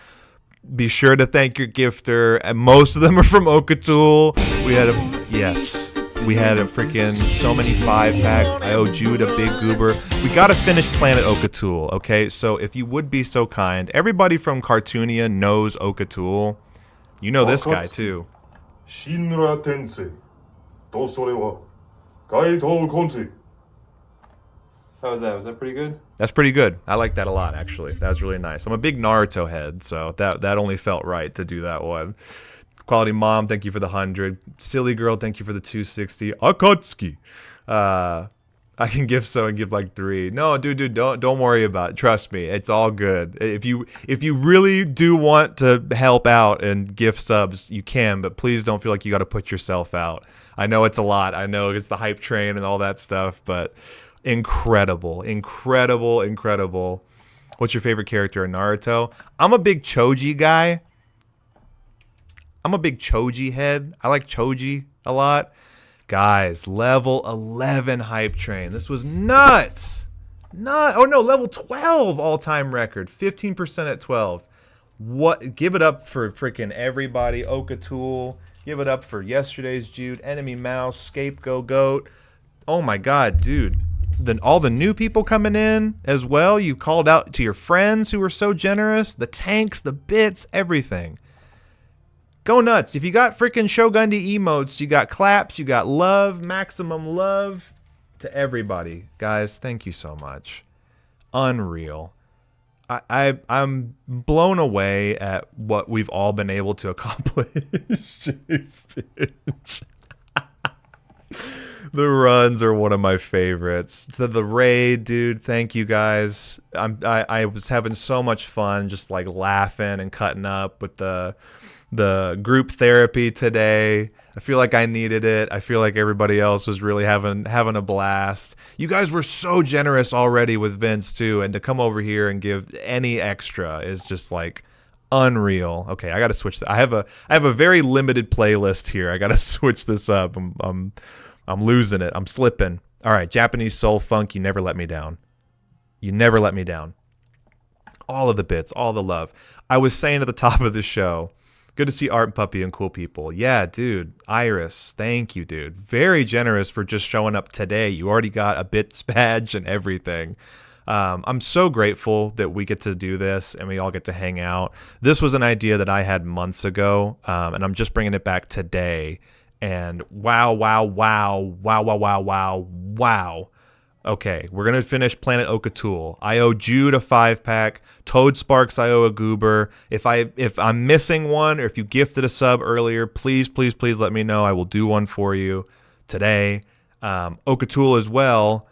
Be sure to thank your gifter. And most of them are from Okatool. We had a freaking so many 5-packs. I owe Jude a big goober. We got to finish Planet Okatool, okay? So if you would be so kind, everybody from Cartoonia knows Okatool. You know this guy too. 神羅天性とそれは街頭コンセ How was that? Was that pretty good? That's pretty good. I like that a lot, actually. That was really nice. I'm a big Naruto head, so that only felt right to do that one. Quality Mom, thank you for the 100. Silly Girl, thank you for the 260. Akatsuki. I can give so and give like 3. No, dude, don't worry about it. Trust me, it's all good. If you really do want to help out and gift subs, you can, but please don't feel like you got to put yourself out. I know it's a lot. I know it's the hype train and all that stuff, but incredible. What's your favorite character in Naruto? I'm a big Choji guy. I'm a big Choji head. I like Choji a lot. Guys, level 11 hype train. This was nuts. Oh no, level 12 all-time record. 15% at 12. What? Give it up for freaking everybody. Okatool. Give it up for Yesterday's Jude, Enemy Mouse, Scapegoat Goat. Oh my god, dude. Then all the new people coming in as well. You called out to your friends who were so generous. The tanks, the bits, everything. Go nuts. If you got freaking Shogundi emotes, you got claps, you got love, maximum love to everybody. Guys, thank you so much. Unreal. I'm blown away at what we've all been able to accomplish. The runs are one of my favorites. To the raid, dude, thank you guys. I was having so much fun just like laughing and cutting up with the group therapy today. I feel like I needed it. I feel like everybody else was really having a blast. You guys were so generous already with Vince too, and to come over here and give any extra is just like unreal. Okay, I got to switch. I have a very limited playlist here. I got to switch this up. I'm losing it. I'm slipping. All right, Japanese Soul Funk, you never let me down. You never let me down. All of the bits, all the love. I was saying at the top of the show, good to see Art and Puppy and cool people. Yeah, dude. Iris, thank you, dude. Very generous for just showing up today. You already got a bits badge and everything. I'm so grateful that we get to do this and we all get to hang out. This was an idea that I had months ago, and I'm just bringing it back today. And wow. Okay, we're going to finish Planet Okatool. I owe Jude a 5-pack. Toad Sparks, I owe a goober. If I'm missing one, or if you gifted a sub earlier, please let me know. I will do one for you today. Okatool as well,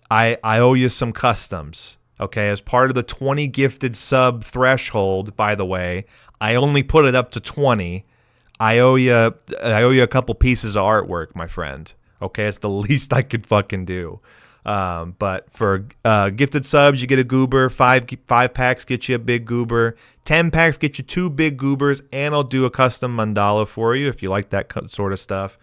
I owe you some customs. Okay, as part of the 20 gifted sub threshold, by the way, I only put it up to 20. I owe you a couple pieces of artwork, my friend. Okay, it's the least I could fucking do. But for gifted subs, you get a goober. 5 packs get you a big goober. 10 packs get you 2 big goobers, and I'll do a custom mandala for you if you like that sort of stuff.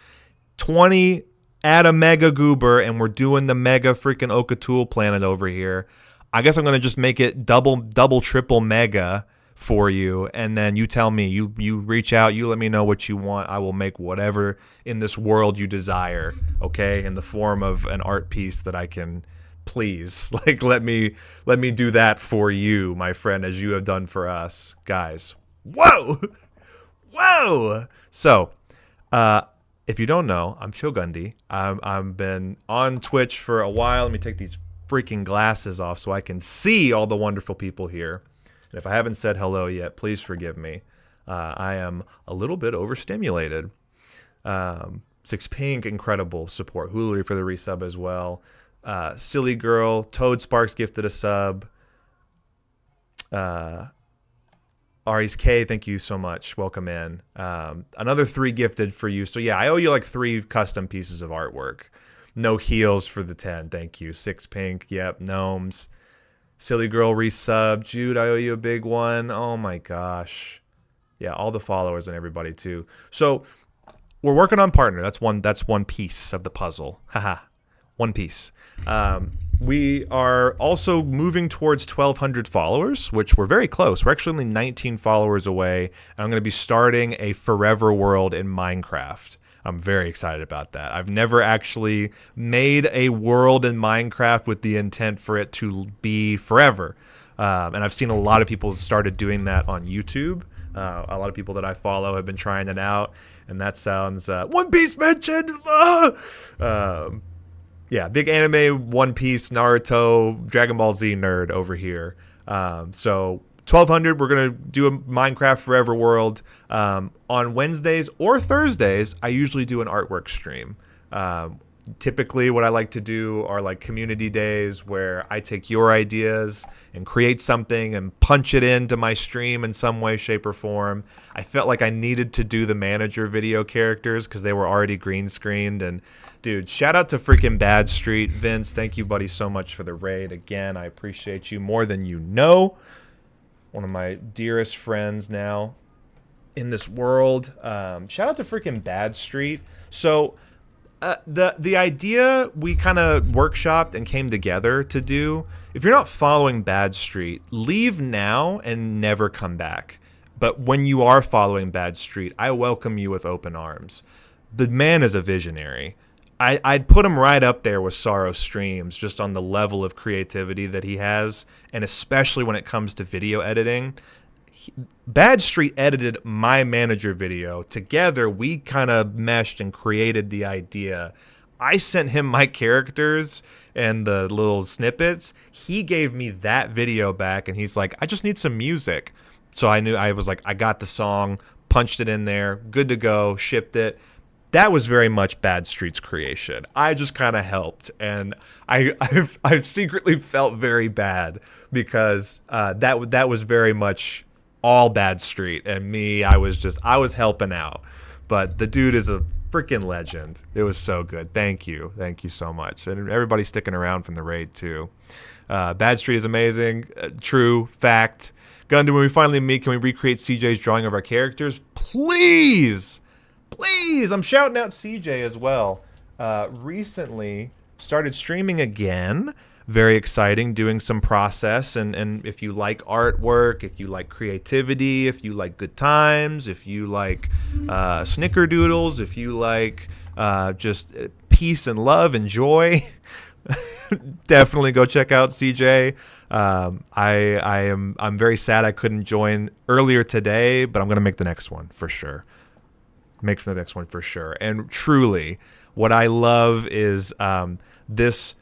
20, add a mega goober, and we're doing the mega freaking Okatool planet over here. I guess I'm gonna just make it double, triple mega for you, and then you tell me, you reach out, you let me know what you want. I will make whatever in this world you desire, okay, in the form of an art piece that I can please. Like, let me do that for you, my friend, as you have done for us, guys. Whoa. Whoa. So if you don't know, I'm Chogundy. I've been on Twitch for a while. Let me take these freaking glasses off so I can see all the wonderful people here. And if I haven't said hello yet, please forgive me. I am a little bit overstimulated. Six Pink, incredible support. Hoolery for the resub as well. Silly Girl, Toad Sparks gifted a sub. Aries K, thank you so much. Welcome in. Another 3 gifted for you. So yeah, I owe you like 3 custom pieces of artwork. No heels for the 10. Thank you. Six Pink. Yep. Gnomes. Silly Girl resub. Jude, I owe you a big one. Oh my gosh. Yeah, all the followers and everybody too. So we're working on partner. That's one piece of the puzzle. Haha. One piece. We are also moving towards 1,200 followers, which we're very close. We're actually only 19 followers away. And I'm going to be starting a forever world in Minecraft. I'm very excited about that. I've never actually made a world in Minecraft with the intent for it to be forever. And I've seen a lot of people started doing that on YouTube. A lot of people that I follow have been trying it out. And that sounds... One Piece mentioned! Yeah, big anime, One Piece, Naruto, Dragon Ball Z nerd over here. So 1,200, we're going to do a Minecraft Forever World. On Wednesdays or Thursdays, I usually do an artwork stream. Typically, what I like to do are like community days where I take your ideas and create something and punch it into my stream in some way, shape, or form. I felt like I needed to do the manager video characters because they were already green screened. And dude, shout out to freaking Bad Street. Vince, thank you, buddy, so much for the raid. Again, I appreciate you more than you know. One of my dearest friends now in this world. Shout out to freaking Bad Street. So the idea we kind of workshopped and came together to do, if you're not following Bad Street, leave now and never come back. But when you are following Bad Street, I welcome you with open arms. The man is a visionary. I'd put him right up there with Sorrow Streams, just on the level of creativity that he has, and especially when it comes to video editing. Bad Street edited my manager video. Together, we kind of meshed and created the idea. I sent him my characters and the little snippets. He gave me that video back, and he's like, I just need some music. So I was like, I got the song, punched it in there, good to go, shipped it. That was very much Bad Street's creation. I just kind of helped, and I've secretly felt very bad because that was very much all Bad Street, and me, I was helping out. But the dude is a freaking legend. It was so good. Thank you so much, and everybody sticking around from the raid too. Bad Street is amazing. True fact. Gundam, when we finally meet, can we recreate CJ's drawing of our characters? Please. I'm shouting out CJ as well. Recently started streaming again. Very exciting, doing some process. And if you like artwork, if you like creativity, if you like good times, if you like snickerdoodles, if you like just peace and love and joy, definitely go check out CJ. I'm very sad I couldn't join earlier today, but I'm gonna make the next one for sure. And truly, what I love is this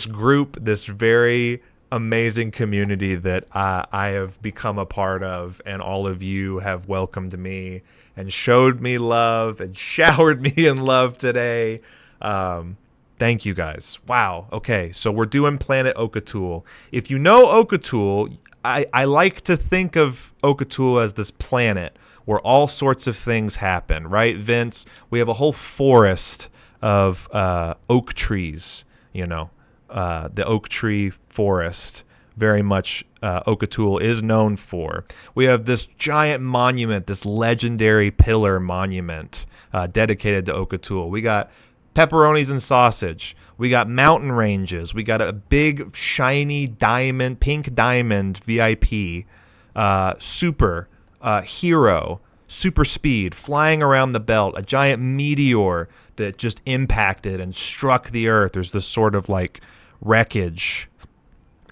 group, this very amazing community that I have become a part of, and all of you have welcomed me and showed me love and showered me in love today. Thank you guys. Wow. Okay, so we're doing Planet Okatool. If you know Okatool, I like to think of Okatool as this planet where all sorts of things happen, right, Vince? We have a whole forest of oak trees, the oak tree forest, very much Okatool is known for. We have this giant monument, this legendary pillar monument dedicated to Okatool. We got pepperonis and sausage. We got mountain ranges. We got a big, shiny diamond, pink diamond VIP super, hero, super speed, flying around the belt, a giant meteor that just impacted and struck the earth. There's this sort of like wreckage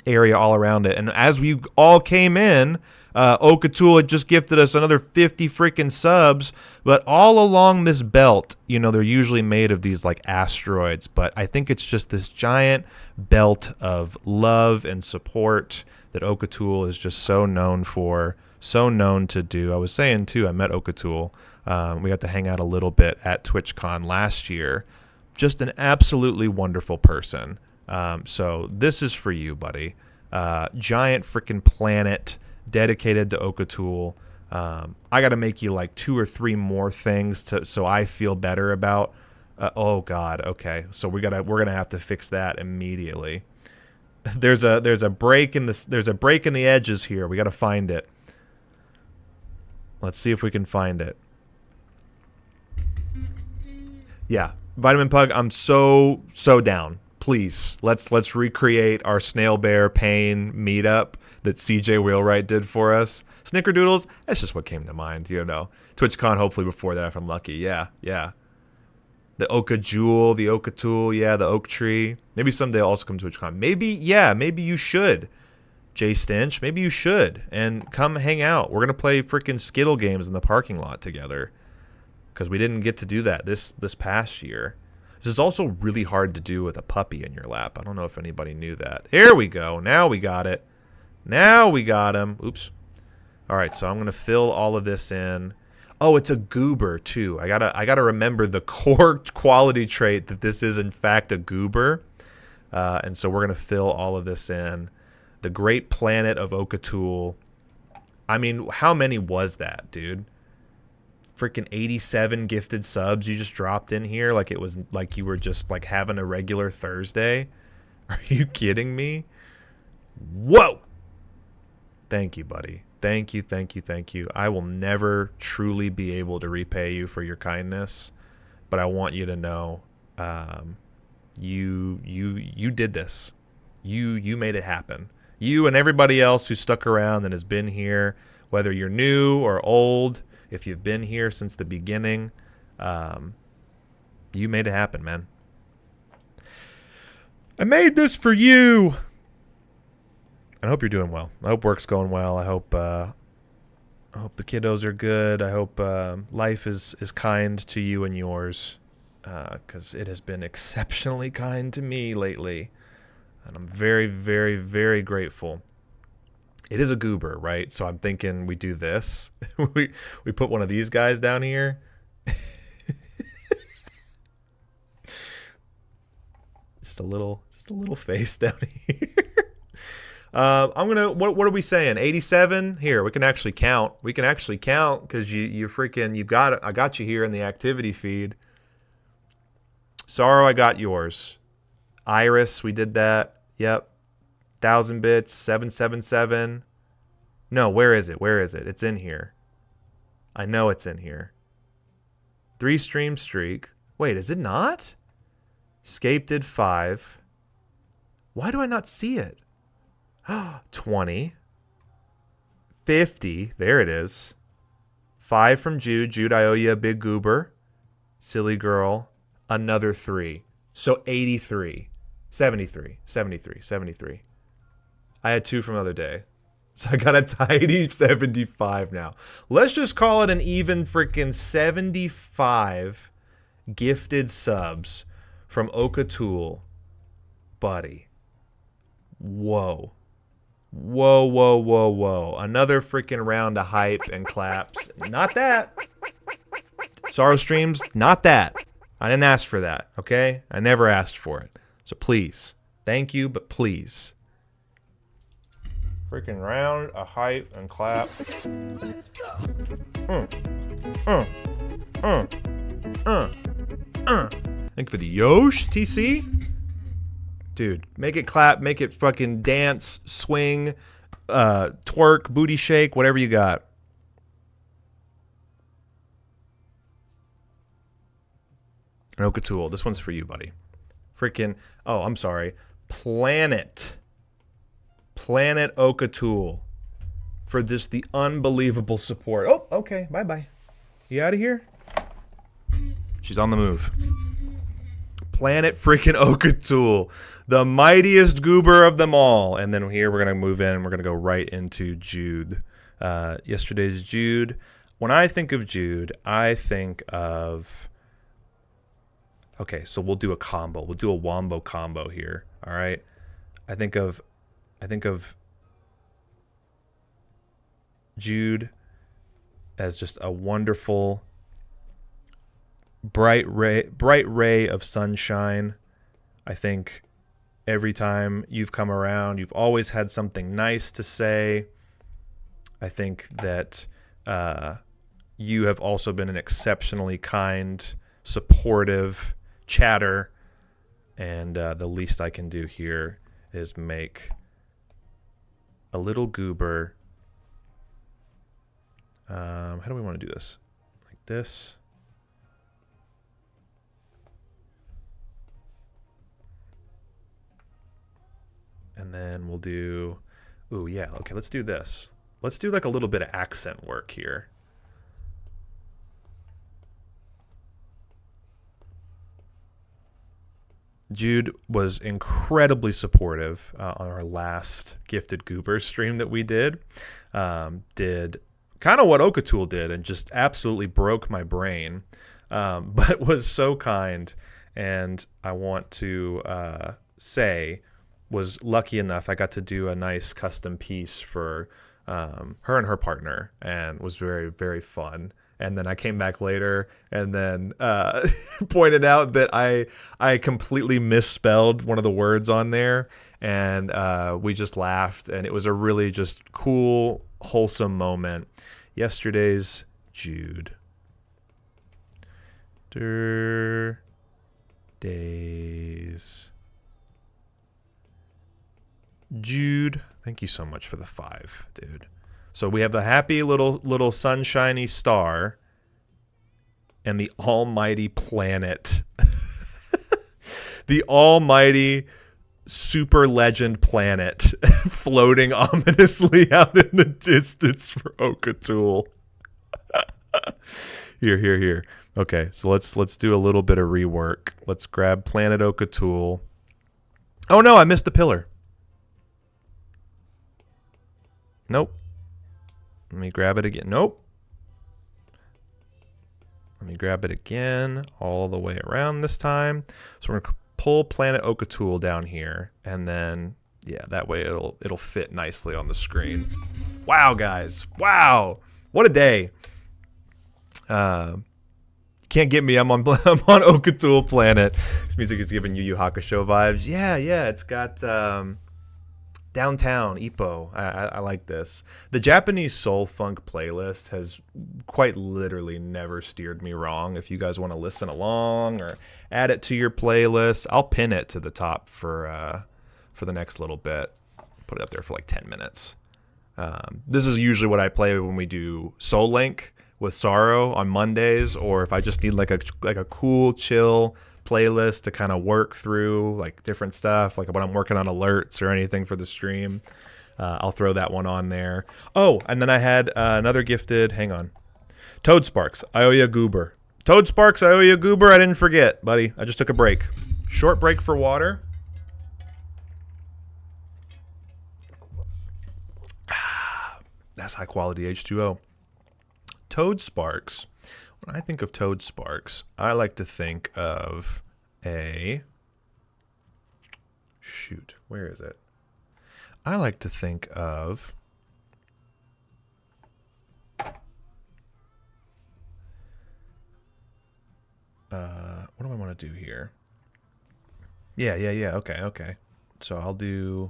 area all around it. And as we all came in, Okatul had just gifted us another 50 freaking subs. But all along this belt, you know, they're usually made of these like asteroids. But I think it's just this giant belt of love and support that Okatul is just so known for, so known to do. I was saying too, I met Okatul. We got to hang out a little bit at TwitchCon last year. Just an absolutely wonderful person. So this is for you, buddy. Giant freaking planet dedicated to Okatul. I got to make you like 2 or 3 more things so I feel better about. Oh God. Okay. So we're gonna have to fix that immediately. There's a break in the edges here. We got to find it. Let's see if we can find it. Yeah, Vitamin Pug, I'm so down. Please, let's recreate our Snail Bear Pain meetup that CJ Wheelwright did for us. Snickerdoodles, that's just what came to mind, you know. TwitchCon, hopefully before that if I'm lucky. Yeah. The Oka Jewel, the Oka Tool, yeah, the Oak Tree. Maybe someday I'll also come to TwitchCon. Maybe you should. Jay Stinch, maybe you should. And come hang out. We're going to play freaking Skittle games in the parking lot together. Because we didn't get to do that this past year. This is also really hard to do with a puppy in your lap. I don't know if anybody knew that. Here we go. Now we got it. Now we got him. Oops. All right, so I'm going to fill all of this in. Oh, it's a goober, too. I gotta remember the core quality trait that this is, in fact, a goober. And so we're going to fill all of this in. The great planet of Okatul. I mean, how many was that, dude? Freaking 87 gifted subs you just dropped in here like it was like you were just like having a regular Thursday. Are you kidding me? Whoa. Thank you, buddy. Thank you. I will never truly be able to repay you for your kindness, but I want you to know you did this. You made it happen. You and everybody else who stuck around and has been here, whether you're new or old, if you've been here since the beginning, you made it happen, man. I made this for you. And I hope you're doing well. I hope work's going well. I hope the kiddos are good. I hope life is kind to you and yours, because it has been exceptionally kind to me lately. And I'm very, very, very grateful. It is a goober, right? So I'm thinking we do this. we put one of these guys down here. just a little face down here. What are we saying? 87? Here, we can actually count. We can actually count because I got you here in the activity feed. Sorrow, I got yours. Iris, we did that. Yep. 1,000 bits, 777. No, where is it? It's in here. I know it's in here. 3 stream streak. Wait, is it not? Scape did 5. Why do I not see it? 20. 50. There it is. 5 from Jude. Jude, I owe you a big goober. Silly girl. Another 3. So 83. 73. I had 2 from the other day. So I got a tidy 75 now. Let's just call it an even freaking 75 gifted subs from Okatul. Buddy. Whoa. Another freaking round of hype and claps. Not that. Sorrow streams, not that. I didn't ask for that, okay? I never asked for it. So please. Thank you, but please. Freaking round of hype and clap. Thank you for the Yosh, TC. Dude, make it clap, make it fucking dance, swing, twerk, booty shake, whatever you got. And Okatul, this one's for you, buddy. Freaking, oh, I'm sorry. Planet Okatul. for just the unbelievable support. Oh, okay. Bye-bye. You out of here? She's on the move. Planet freaking Okatool, the mightiest goober of them all. And then here we're going to move in and we're going to go right into Jude. Yesterday's Jude. When I think of Jude, I think of... Okay, so we'll do a combo. We'll do a wombo combo here. All right. I think of Jude as just a wonderful bright ray of sunshine. I think every time you've come around, you've always had something nice to say. I think that you have also been an exceptionally kind, supportive chatter, and the least I can do here is make a little goober. How do we want to do this? Like this. And then we'll do, ooh, yeah, okay, let's do this. Let's do like a little bit of accent work here. Jude was incredibly supportive on our last Gifted Goober stream that we did. Did kind of what Okatool did and just absolutely broke my brain, but was so kind. And I want to say was lucky enough I got to do a nice custom piece for her and her partner, and was very, very fun. And then I came back later and then pointed out that I completely misspelled one of the words on there, and we just laughed, and it was a really just cool, wholesome moment. Yesterday's Jude. Days. Jude, thank you so much for the 5, dude. So we have the happy little sunshiny star and the almighty planet. The almighty super legend planet floating ominously out in the distance for Okatool. Here. Okay, so let's do a little bit of rework. Let's grab Planet Okatool. Oh no, I missed the pillar. Nope. Let me grab it again. Nope. Let me grab it again all the way around this time. So we're going to pull Planet Okatool down here, and then, yeah, that way it'll fit nicely on the screen. Wow, guys. Wow. What a day. Can't get me. I'm on Okatool Planet. This music is giving Yu Yu Hakusho vibes. Yeah, it's got... Downtown Ippo. I like this. The Japanese soul funk playlist has quite literally never steered me wrong. If you guys want to listen along or add it to your playlist, I'll pin it to the top for the next little bit. Put it up there for like 10 minutes. This is usually what I play when we do Soul Link with Sorrow on Mondays, or if I just need like a cool, chill playlist to kind of work through like different stuff, like when I'm working on alerts or anything for the stream. I'll throw that one on there. Oh, and then I had another gifted, hang on, Toad Sparks, I owe you a goober. Toad Sparks, I owe you a goober. I didn't forget, buddy. I just took a break. Short break for water. That's high quality H2O. Toad Sparks. When I think of Toad Sparks, I like to think of shoot, where is it? I like to think of what do I want to do here? Yeah. Okay. So I'll do...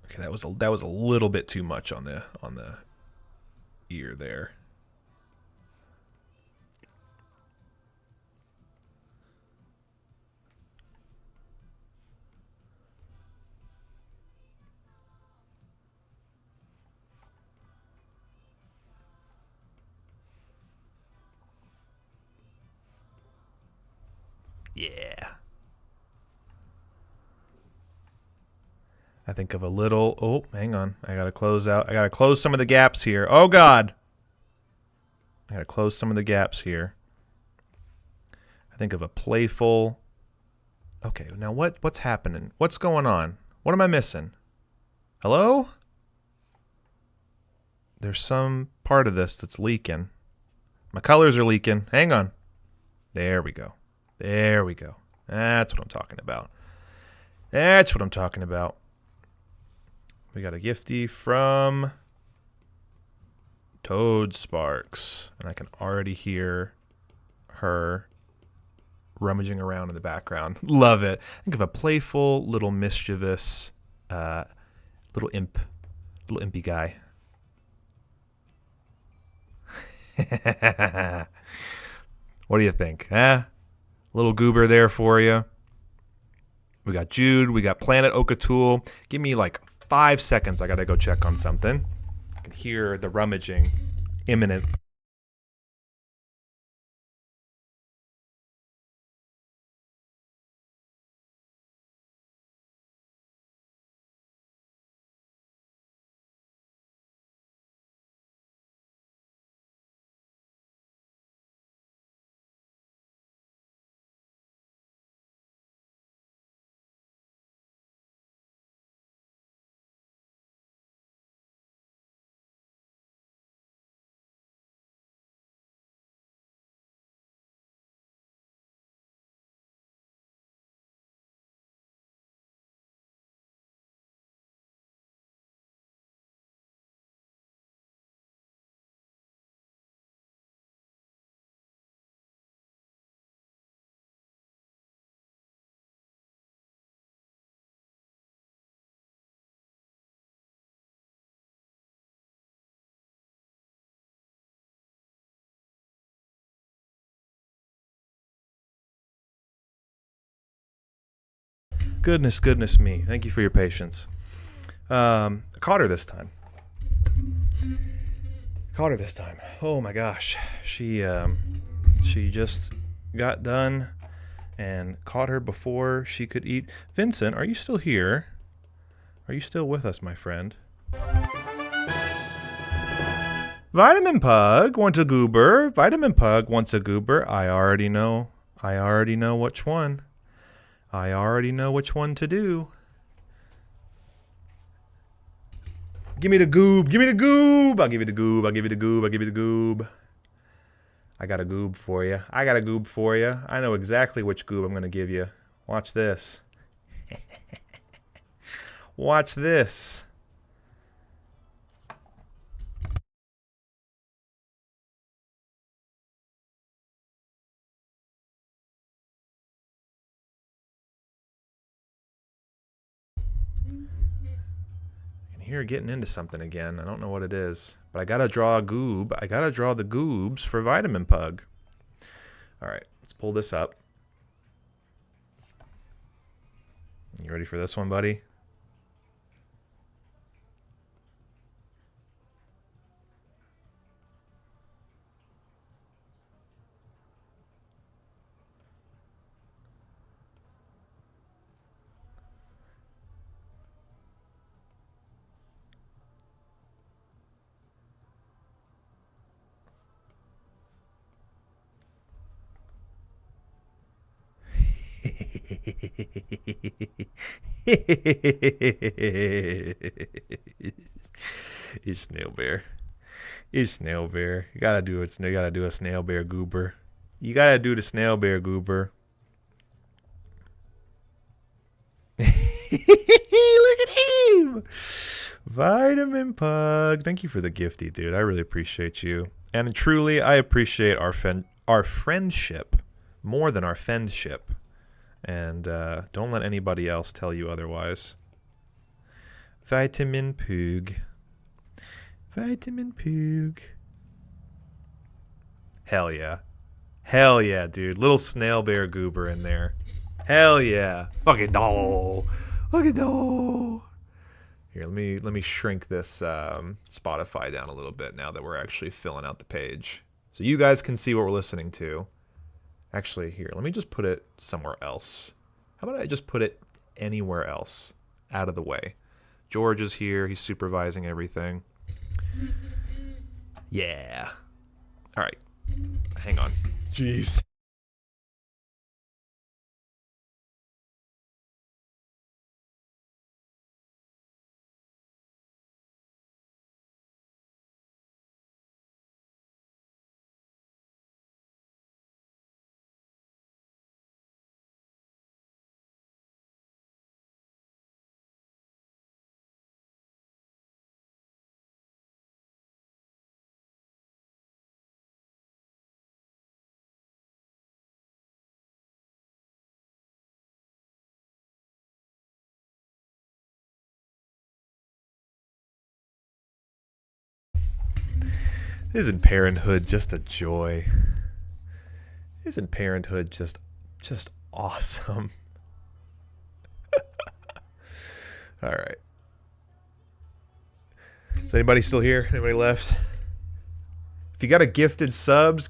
Okay, that was a little bit too much on the ear there. Yeah. I think of a little... Oh, hang on. I gotta close out. I gotta close some of the gaps here. Oh, God. I gotta close some of the gaps here. I think of a playful... Okay, now what's happening? What's going on? What am I missing? Hello? There's some part of this that's leaking. My colors are leaking. Hang on. There we go. There we go. That's what I'm talking about. That's what I'm talking about. We got a gifty from Toad Sparks. And I can already hear her rummaging around in the background. Love it. Think of a playful, little mischievous, little impy guy. What do you think? Little goober there for you. We got Jude. We got Planet Okatul. Give me like 5 seconds. I gotta go check on something. I can hear the rummaging imminent. Goodness me. Thank you for your patience. I caught her this time. Oh my gosh. She just got done and caught her before she could eat. Vincent, are you still here? Are you still with us, my friend? Vitamin Pug wants a goober. Vitamin Pug wants a goober. I already know which one. I already know which one to do. Give me the goob. Give me the goob. I'll give you the goob. I'll give you the goob. I'll give you the goob. I got a goob for you. I got a goob for you. I know exactly which goob I'm going to give you. Watch this. Watch this. Here, getting into something again. I don't know what it is, but I gotta draw a goob. I gotta draw the goobs for Vitamin Pug. All right, let's pull this up. You ready for this one, buddy? He's snail bear. He's snail bear. You gotta do it. You gotta do a snail bear goober. You gotta do the snail bear goober. Look at him, Vitamin Pug. Thank you for the gifty, dude. I really appreciate you, and truly, I appreciate our friendship more than our friendship. And don't let anybody else tell you otherwise. Vitamin Pug. Vitamin Pug. Hell yeah. Hell yeah, dude. Little snail bear goober in there. Hell yeah. Fucking no. Fucking no. Here, let me shrink this Spotify down a little bit now that we're actually filling out the page. So you guys can see what we're listening to. Actually, here, let me just put it somewhere else. How about I just put it anywhere else, out of the way? George is here. He's supervising everything. Yeah. All right. Hang on. Jeez. Isn't parenthood just a joy? Isn't parenthood just awesome? All right. Is anybody still here? Anybody left? If you got a gifted subs,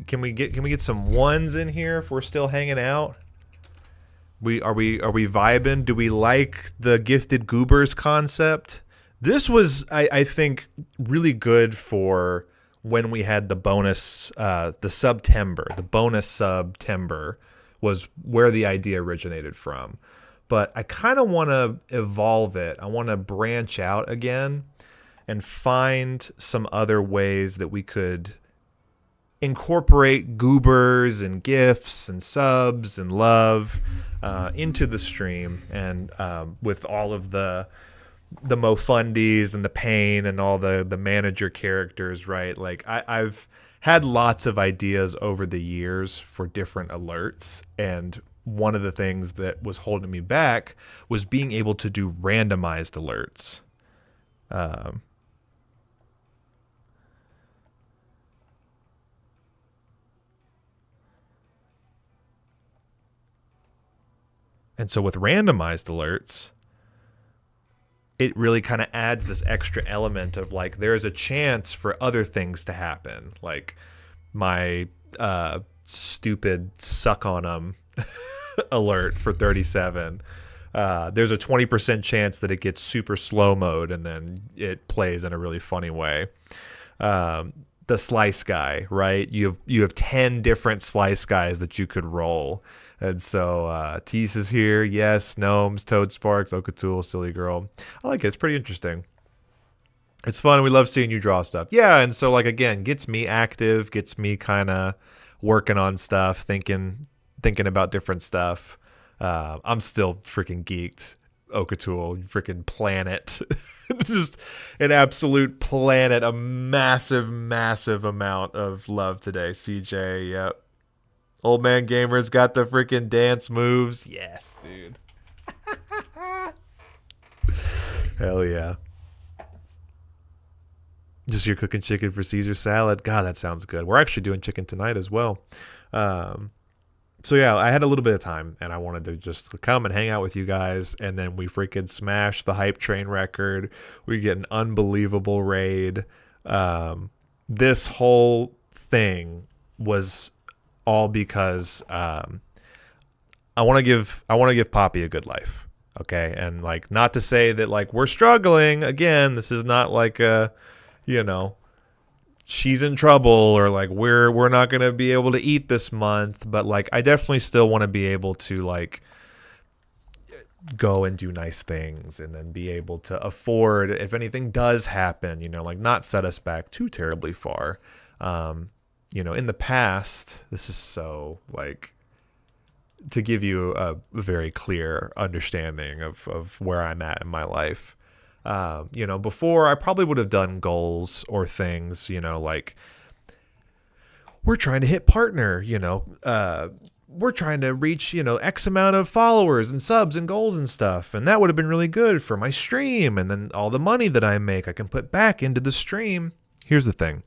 can we get some ones in here if we're still hanging out? Are we vibing? Do we like the gifted Goobers concept? This was, I think, really good for when we had the bonus, the September, the bonus September was where the idea originated from. But I kind of want to evolve it. I want to branch out again and find some other ways that we could incorporate Goobers and gifts and subs and love into the stream, and with all of the Mofundies and the Pain and all the manager characters, right? Like I've had lots of ideas over the years for different alerts, and one of the things that was holding me back was being able to do randomized alerts. And so with randomized alerts, it really kind of adds this extra element of like, there's a chance for other things to happen. Like my stupid suck on them alert for 37. There's a 20% chance that it gets super slow mode and then it plays in a really funny way. The slice guy, right? You have 10 different slice guys that you could roll. And so Tease is here. Yes, Gnomes, Toad Sparks, Okatool, Silly Girl. I like it. It's pretty interesting. It's fun. We love seeing you draw stuff. Yeah, and so like again, gets me active, gets me kind of working on stuff, thinking about different stuff. I'm still freaking geeked. Okatool, freaking planet. Just an absolute planet, a massive, massive amount of love today. CJ, yep. Old Man Gamer's got the freaking dance moves. Yes, dude. Hell yeah. Just you're cooking chicken for Caesar salad. God, that sounds good. We're actually doing chicken tonight as well. So yeah, I had a little bit of time and I wanted to just come and hang out with you guys. And then we freaking smashed the hype train record. We get an unbelievable raid. This whole thing was all because I want to give Poppy a good life. Okay. And like, not to say that like we're struggling again, this is not like a, she's in trouble or like we're not going to be able to eat this month, but like I definitely still want to be able to like go and do nice things and then be able to afford if anything does happen, like not set us back too terribly far. In the past, this is so like to give you a very clear understanding of where I'm at in my life. Before I probably would have done goals or things, like we're trying to hit partner, we're trying to reach, X amount of followers and subs and goals and stuff. And that would have been really good for my stream. And then all the money that I make, I can put back into the stream. Here's the thing.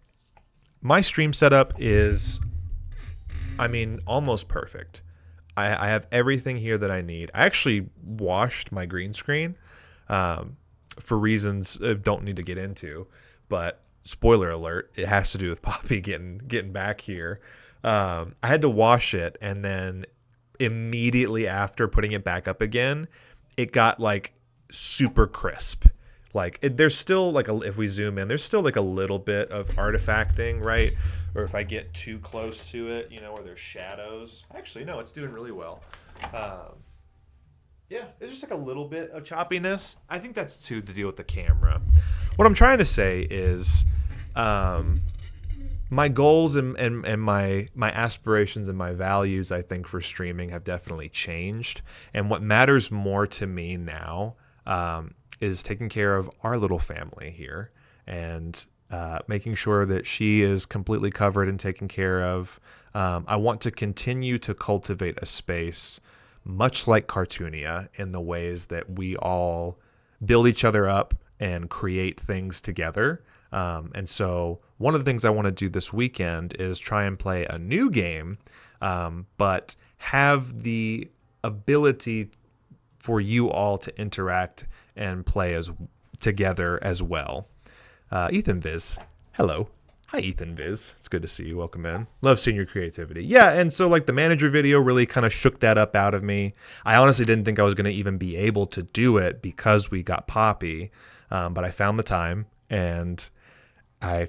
My stream setup is, almost perfect. I have everything here that I need. I actually washed my green screen for reasons I don't need to get into. But spoiler alert, it has to do with Poppy getting back here. I had to wash it, and then immediately after putting it back up again, it got like super crisp. Like there's still like if we zoom in, there's still like a little bit of artifacting, right? Or if I get too close to it, where there's shadows. Actually, no, it's doing really well. Yeah, there's just like a little bit of choppiness. I think that's to deal with the camera. What I'm trying to say is, my goals and my aspirations and my values, I think, for streaming have definitely changed. And what matters more to me now is taking care of our little family here and making sure that she is completely covered and taken care of. I want to continue to cultivate a space much like Cartoonia in the ways that we all build each other up and create things together. And so one of the things I want to do this weekend is try and play a new game, but have the ability for you all to interact and play together as well. Ethan Viz, hello. Hi, Ethan Viz. It's good to see you. Welcome in. Love seeing your creativity. Yeah, and so like the manager video really kind of shook that up out of me. I honestly didn't think I was going to even be able to do it because we got Poppy, but I found the time, and I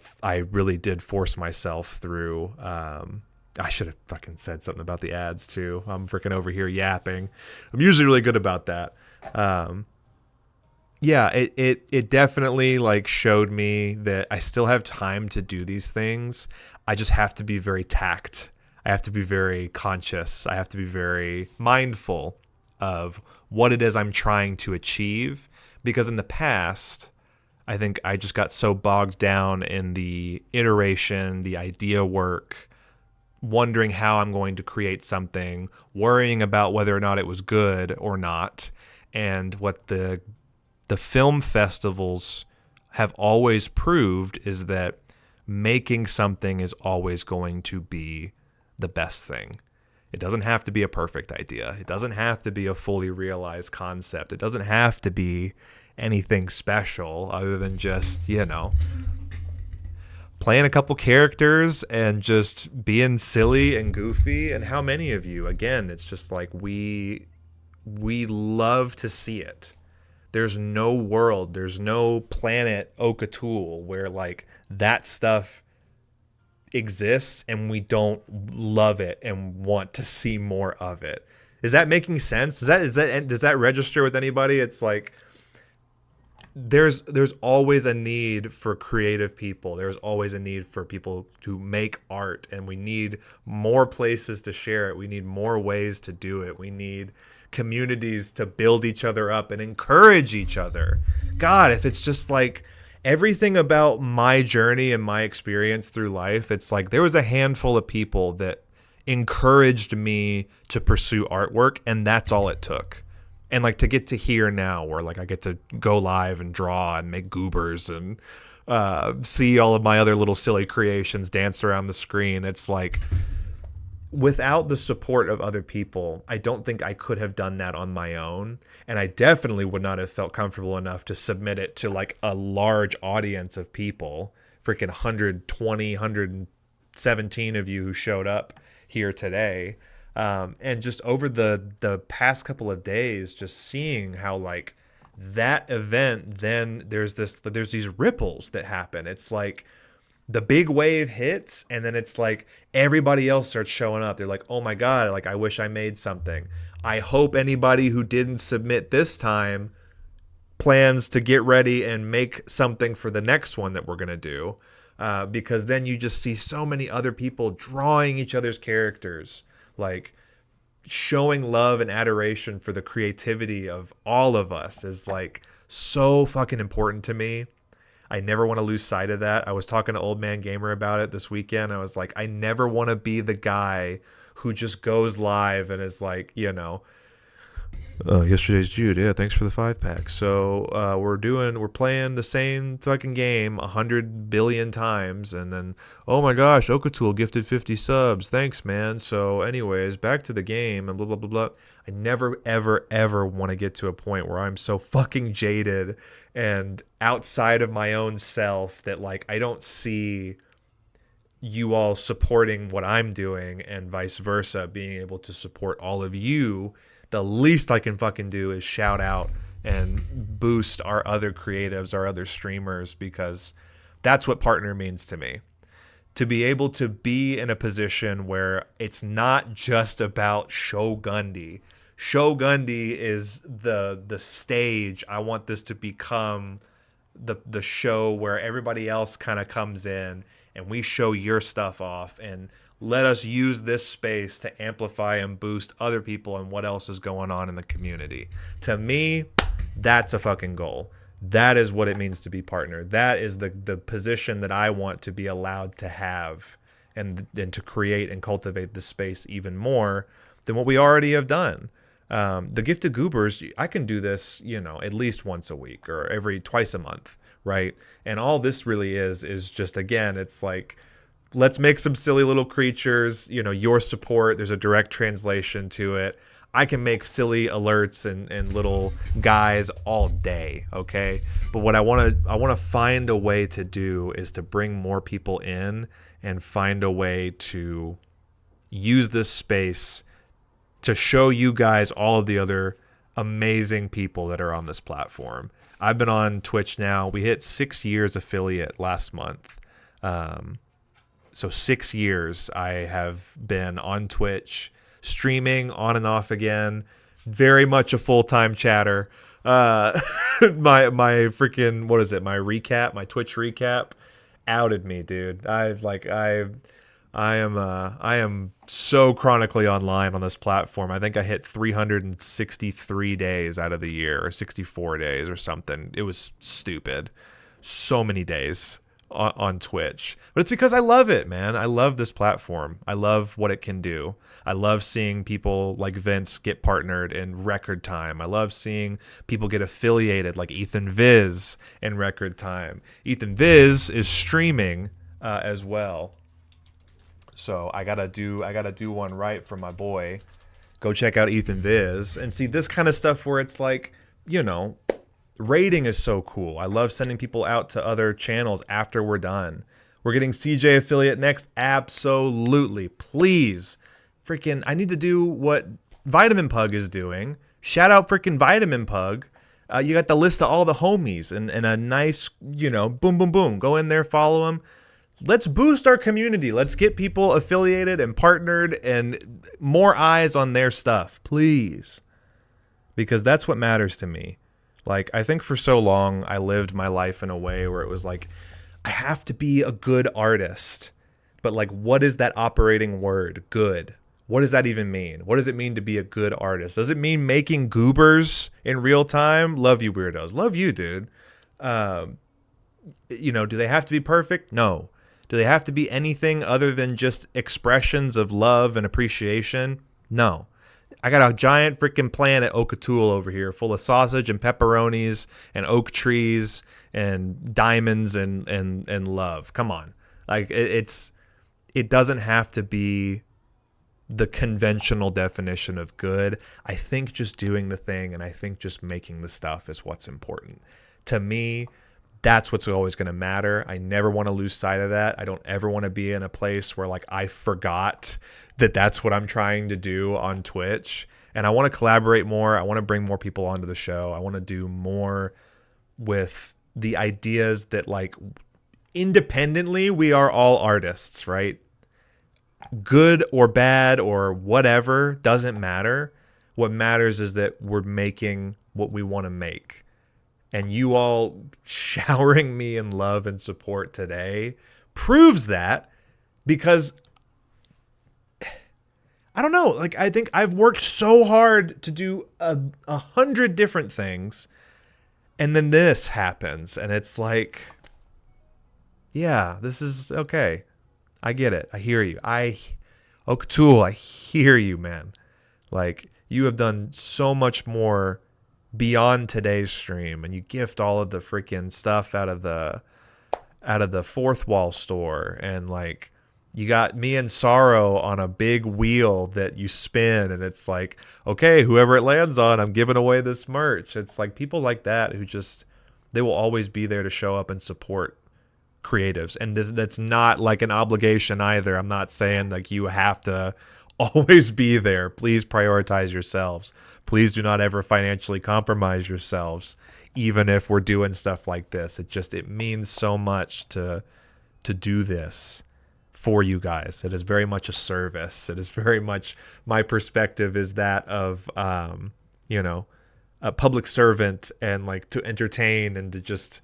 really did force myself through. I should have fucking said something about the ads too. I'm freaking over here yapping. I'm usually really good about that. Yeah, it definitely like showed me that I still have time to do these things. I just have to be very tact. I have to be very conscious. I have to be very mindful of what it is I'm trying to achieve. Because in the past, I think I just got so bogged down in the iteration, the idea work, wondering how I'm going to create something, worrying about whether or not it was good or not. And what the film festivals have always proved is that making something is always going to be the best thing. It doesn't have to be a perfect idea. It doesn't have to be a fully realized concept. It doesn't have to be anything special other than just, playing a couple characters and just being silly and goofy. And how many of you, again, it's just like we love to see it. There's no world, there's no planet Okatul where like that stuff exists and we don't love it and want to see more of it. Is that making sense? Does that register with anybody? It's like there's always a need for creative people. There's always a need for people to make art, and we need more places to share it. We need more ways to do it. We need communities to build each other up and encourage each other. God, if it's just like everything about my journey and my experience through life, it's like there was a handful of people that encouraged me to pursue artwork, and that's all it took. And like to get to here now where like I get to go live and draw and make goobers and see all of my other little silly creations dance around the screen. It's like without the support of other people, I don't think I could have done that on my own. And I definitely would not have felt comfortable enough to submit it to like a large audience of people, freaking 120, 117 of you who showed up here today. And just over the past couple of days, just seeing how like that event, then there's these ripples that happen. It's like the big wave hits, and then it's like everybody else starts showing up. They're like, oh my God, like I wish I made something. I hope anybody who didn't submit this time plans to get ready and make something for the next one that we're going to do. Because then you just see so many other people drawing each other's characters, like showing love and adoration for the creativity of all of us is like so fucking important to me. I never want to lose sight of that. I was talking to Old Man Gamer about it this weekend. I was like, I never want to be the guy who just goes live and is like, yesterday's Jude. Yeah, thanks for the 5-pack. So we're playing the same fucking game 100 billion times, and then oh my gosh, Okatul gifted 50 subs. Thanks, man. So anyways, back to the game and blah blah blah blah. I never ever ever want to get to a point where I'm so fucking jaded and outside of my own self that like I don't see you all supporting what I'm doing and vice versa, being able to support all of you. The least I can fucking do is shout out and boost our other creatives, our other streamers, because that's what partner means to me. To be able to be in a position where it's not just about Shogundi. Shogundi is the stage. I want this to become the show where everybody else kind of comes in and we show your stuff off, and let us use this space to amplify and boost other people and what else is going on in the community. To me, that's a fucking goal. That is what it means to be partner. That is the position that I want to be allowed to have, and to create and cultivate the space even more than what we already have done. The Gift of Goobers, I can do this, at least once a week or twice a month, right? And all this really is just, again, it's like, let's make some silly little creatures, your support. There's a direct translation to it. I can make silly alerts and little guys all day, okay? But what I want to find a way to do is to bring more people in and find a way to use this space to show you guys all of the other amazing people that are on this platform. I've been on Twitch now. We hit 6 years affiliate last month. So 6 years I have been on Twitch, streaming on and off again, very much a full-time chatter. My freaking, what is it? My Twitch recap outed me, dude. I am so chronically online on this platform. I think I hit 363 days out of the year, or 64 days or something. It was stupid. So many days on Twitch. But it's because I love it, man. I love this platform. I love what it can do. I love seeing people like Vince get partnered in record time. I love seeing people get affiliated like Ethan Viz in record time. Ethan Viz is streaming as well. So I gotta do one right for my boy. Go check out Ethan Viz and see this kind of stuff where it's like, rating is so cool. I love sending people out to other channels after we're done. We're getting CJ affiliate next. Absolutely. Please. Freaking, I need to do what Vitamin Pug is doing. Shout out freaking Vitamin Pug. You got the list of all the homies and a nice, boom, boom, boom. Go in there, follow them. Let's boost our community. Let's get people affiliated and partnered and more eyes on their stuff, please. Because that's what matters to me. Like, I think for so long, I lived my life in a way where it was like, I have to be a good artist. But like, what is that operating word, good? What does that even mean? What does it mean to be a good artist? Does it mean making goobers in real time? Love you, weirdos. Love you, dude. Do they have to be perfect? No. Do they have to be anything other than just expressions of love and appreciation? No. I got a giant freaking plant at Okatool over here full of sausage and pepperonis and oak trees and diamonds and love. Come on. Like it doesn't have to be the conventional definition of good. I think just doing the thing and I think just making the stuff is what's important. To me, that's what's always going to matter. I never want to lose sight of that. I don't ever want to be in a place where like I forgot that that's what I'm trying to do on Twitch. And I want to collaborate more. I want to bring more people onto the show. I want to do more with the ideas that like independently we are all artists, right? Good or bad or whatever doesn't matter. What matters is that we're making what we want to make. And you all showering me in love and support today proves that, because I don't know, like I think I've worked so hard to do 100 different things, and then this happens and it's like, yeah, this is okay. I get it. I hear you. Okatool, I hear you, man. Like, you have done so much more beyond today's stream, and you gift all of the freaking stuff out of the fourth wall store, and like you got me and Sorrow on a big wheel that you spin, and it's like, okay, whoever it lands on, I'm giving away this merch. It's like people like that who just, they will always be there to show up and support creatives, and that's not like an obligation either. I'm not saying like you have to always be there. Please prioritize yourselves. Please do not ever financially compromise yourselves, even if we're doing stuff like this. It means so much to do this for you guys. It is very much a service. It is very much, my perspective is that of a public servant, and like to entertain and to just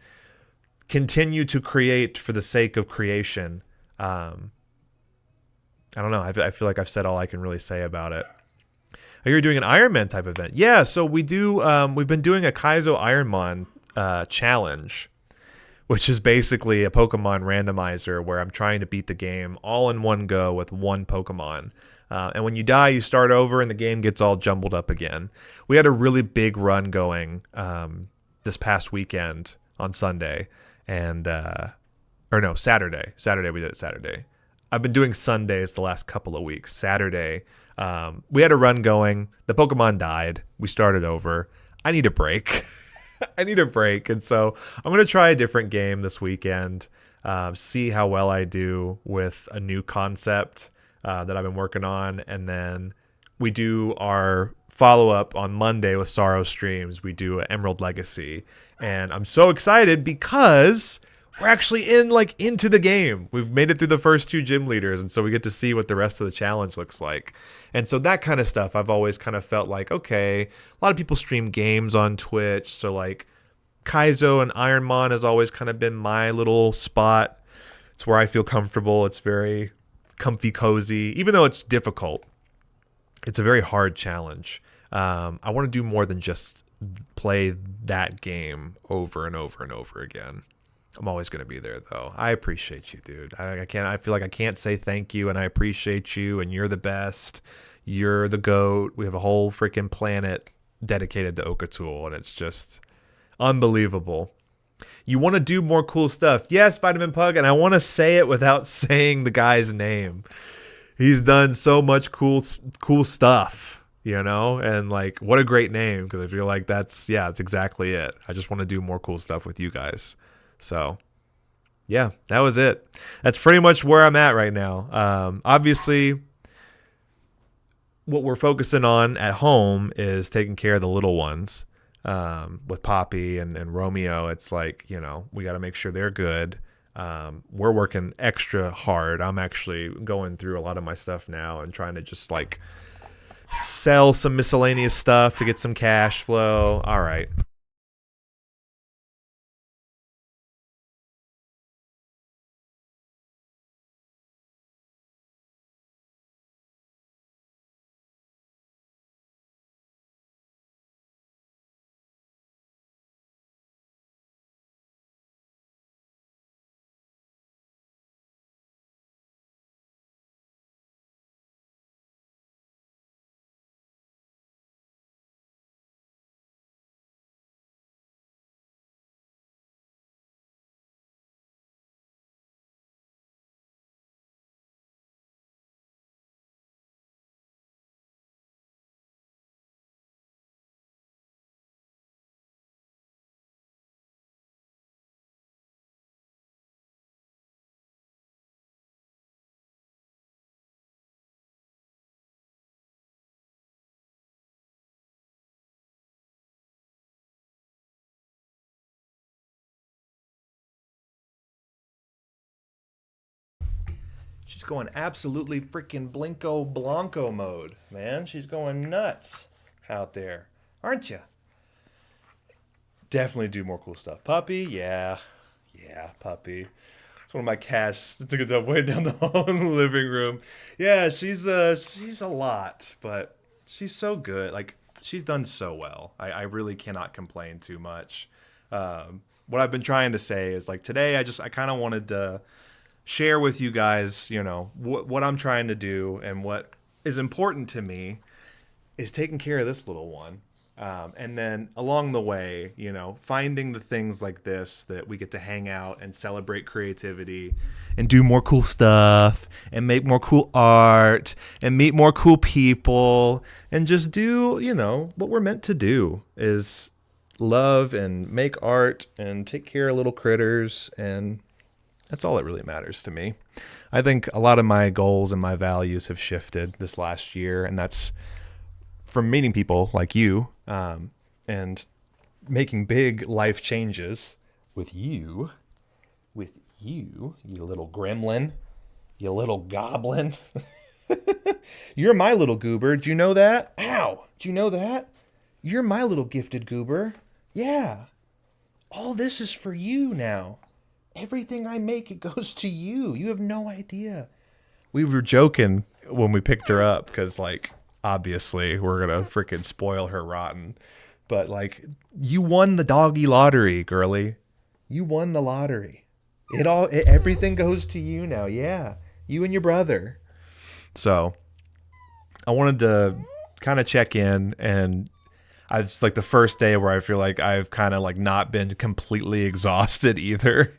continue to create for the sake of creation. I don't know. I feel like I've said all I can really say about it. Oh, you're doing an Ironman type event. Yeah, so we do. We've been doing a Kaizo Ironman challenge, which is basically a Pokemon randomizer where I'm trying to beat the game all in one go with one Pokemon. And when you die, you start over and the game gets all jumbled up again. We had a really big run going this past weekend on Sunday. Saturday. Saturday, we did it Saturday. I've been doing Sundays the last couple of weeks. Saturday, we had a run going. The Pokemon died. We started over. I need a break. I need a break. And so I'm going to try a different game this weekend, see how well I do with a new concept that I've been working on. And then we do our follow-up on Monday with Sorrow Streams. We do Emerald Legacy. And I'm so excited because we're actually into the game. We've made it through the first 2 gym leaders, and so we get to see what the rest of the challenge looks like. And so that kind of stuff, I've always kind of felt like, okay, a lot of people stream games on Twitch, so like Kaizo and Ironmon has always kind of been my little spot. It's where I feel comfortable. It's very comfy, cozy, even though it's difficult. It's a very hard challenge. I want to do more than just play that game over and over and over again. I'm always going to be there, though. I appreciate you, dude. I feel like I can't say thank you, and I appreciate you, and you're the best. You're the GOAT. We have a whole freaking planet dedicated to Okatool, and it's just unbelievable. You want to do more cool stuff. Yes, Vitamin Pug, and I want to say it without saying the guy's name. He's done so much cool stuff, and like, what a great name, because I feel like that's exactly it. I just want to do more cool stuff with you guys. So, yeah, that was it. That's pretty much where I'm at right now. Obviously, what we're focusing on at home is taking care of the little ones. With Poppy and Romeo, it's like, we got to make sure they're good. We're working extra hard. I'm actually going through a lot of my stuff now and trying to just like sell some miscellaneous stuff to get some cash flow. All right. She's going absolutely freaking Blinko Blanco mode, man. She's going nuts out there, aren't you? Definitely do more cool stuff. Puppy, yeah, Puppy. It's one of my cats. It took a dump way down the hall in the living room. Yeah, she's a lot, but she's so good. Like, she's done so well. I really cannot complain too much. What I've been trying to say is, like, today I kind of wanted to share with you guys, what I'm trying to do, and what is important to me is taking care of this little one. And then along the way, finding the things like this that we get to hang out and celebrate creativity and do more cool stuff and make more cool art and meet more cool people and just do, what we're meant to do is love and make art and take care of little critters and That's all that really matters to me. I think a lot of my goals and my values have shifted this last year, and that's from meeting people like you and making big life changes with you, you little gremlin, you little goblin. You're my little goober. Do you know that? Ow! Do you know that? You're my little gifted goober. Yeah. All this is for you now. Everything I make, it goes to you. You have no idea. We were joking when we picked her up because, like, obviously we're going to freaking spoil her rotten. But, like, you won the doggy lottery, girly. You won the lottery. Everything goes to you now. Yeah. You and your brother. So I wanted to kind of check in, and it's like the first day where I feel like I've kind of like not been completely exhausted either.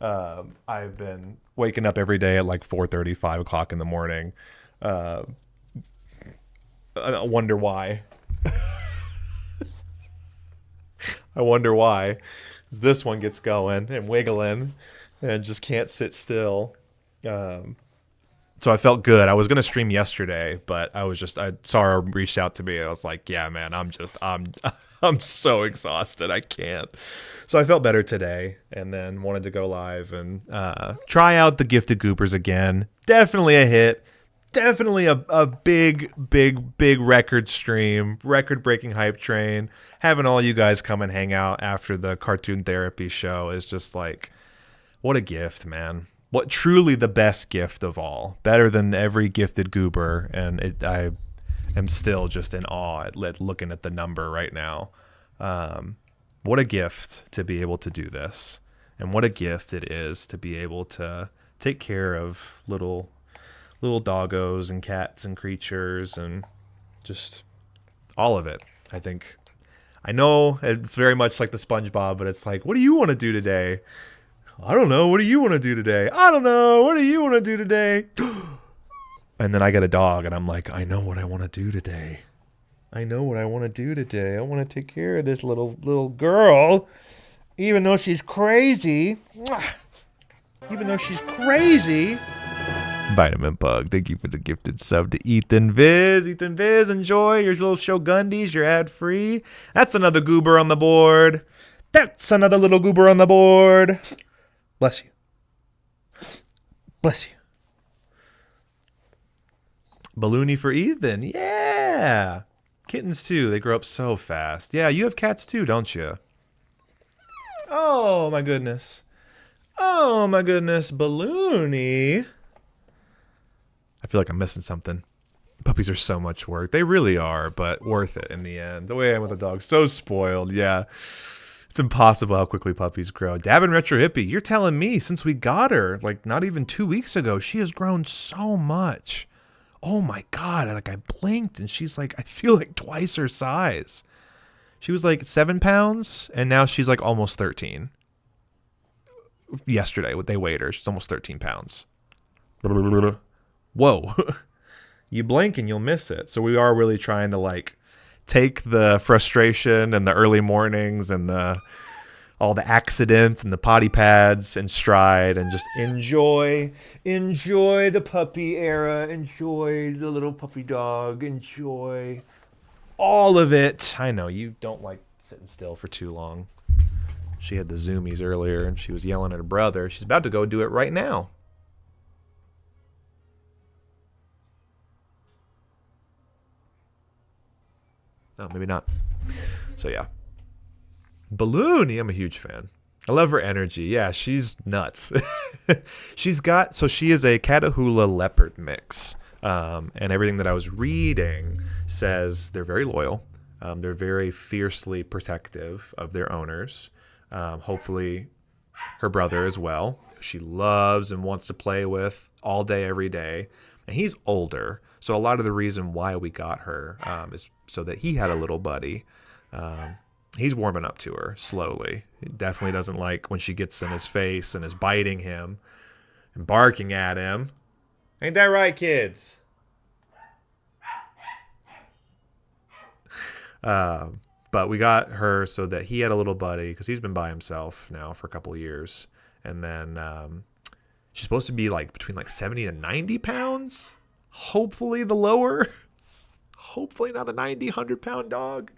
I've been waking up every day at like 4:30, 5 o'clock in the morning. I wonder why. I wonder why. This one gets going and wiggling and just can't sit still. So I felt good. I was going to stream yesterday, but I saw her reached out to me and I was like, yeah, man, I'm so exhausted. I can't. So I felt better today and then wanted to go live and try out the Gifted Goobers again. Definitely a hit. Definitely a big record stream, record-breaking hype train. Having all you guys come and hang out after the cartoon therapy show is just like, what a gift, man. What truly the best gift of all. Better than every gifted goober. And I am still just in awe at looking at the number right now. What a gift to be able to do this. And what a gift it is to be able to take care of little doggos and cats and creatures and just all of it. I know it's very much like the SpongeBob, but it's like, what do you want to do today? I don't know. What do you want to do today? I don't know. What do you want to do today? And then I get a dog and I'm like, I know what I want to do today. I know what I want to do today. I want to take care of this little girl, even though she's crazy. Even though she's crazy. Vitamin Bug, thank you for the gifted sub to Ethan Viz. Ethan Viz, enjoy your little Shogundies. You're ad free. That's another goober on the board. That's another little goober on the board. Bless you. Bless you. Balloony for Ethan. Yeah. Kittens too. They grow up so fast. Yeah, you have cats too, don't you? Oh my goodness. Oh my goodness. Balloony. I feel like I'm missing something. Puppies are so much work. They really are, but worth it in the end. The way I am with a dog, so spoiled. Yeah. It's impossible how quickly puppies grow. Dabin Retro Hippie, you're telling me since we got her, like not even 2 weeks ago, she has grown so much. Oh my God. Like I blinked and she's like, I feel like twice her size. She was like 7 pounds and now she's like almost 13. Yesterday, they weighed her. She's almost 13 pounds. Whoa. You blink and you'll miss it. So we are really trying to like take the frustration and the early mornings and all the accidents and the potty pads in stride and just enjoy the puppy era, enjoy the little puppy dog, enjoy all of it. I know you don't like sitting still for too long. She had the zoomies earlier and she was yelling at her brother. She's about to go do it right now. No, maybe not. So yeah. Balloony, I'm a huge fan. I love her energy. Yeah, she's nuts. She is a Catahoula leopard mix. And everything that I was reading says they're very loyal. They're very fiercely protective of their owners. Hopefully her brother as well. She loves and wants to play with all day, every day. And he's older. So a lot of the reason why we got her is so that he had a little buddy. He's warming up to her slowly. He definitely doesn't like when she gets in his face and is biting him and barking at him. Ain't that right, kids? But we got her so that he had a little buddy because he's been by himself now for a couple of years. And then she's supposed to be like between like 70 to 90 pounds. Hopefully the lower. Hopefully not a 90, 100-pound dog.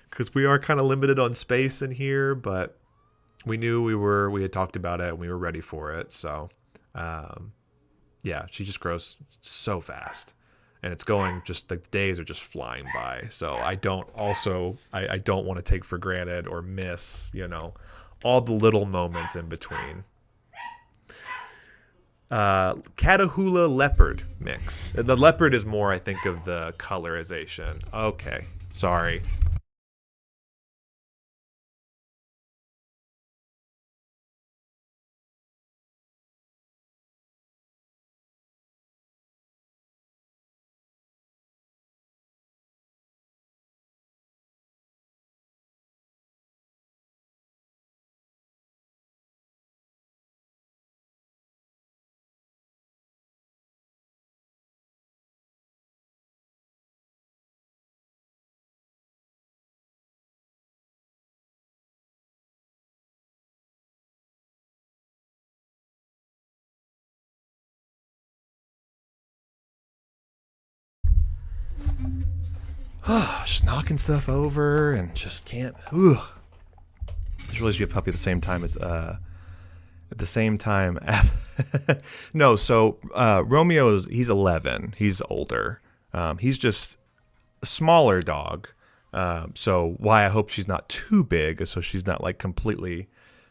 Because we are kind of limited on space in here, but we knew we had talked about it and we were ready for it. So, yeah, she just grows so fast. And it's going just, the days are just flying by. So I don't want to take for granted or miss, all the little moments in between. Catahoula leopard mix. The leopard is more, I think, of the colorization. Okay, sorry. Just knocking stuff over and just can't. Ugh. Just realized you have a puppy at the same time as No, so Romeo, he's 11. He's older. He's just a smaller dog. So why I hope she's not too big is so she's not like completely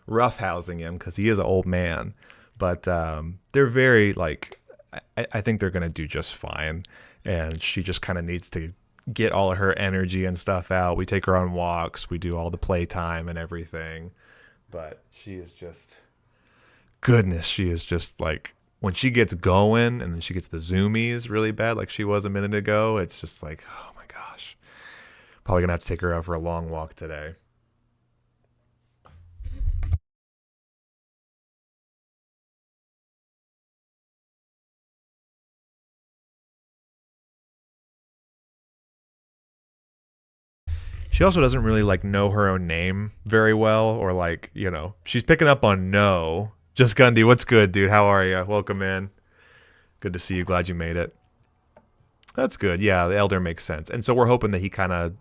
roughhousing him, because he is an old man. But they're very like, I think they're gonna do just fine. And she just kind of needs to get all of her energy and stuff out. We take her on walks. We do all the playtime and everything. But she is just, goodness, she is just like, when she gets going and then she gets the zoomies really bad like she was a minute ago, it's just like, oh my gosh. Probably going to have to take her out for a long walk today. She also doesn't really like know her own name very well, or like, she's picking up on no. Just Gundy, what's good, dude? How are you? Welcome in. Good to see you. Glad you made it. That's good. Yeah, the elder makes sense. And so we're hoping that he kind of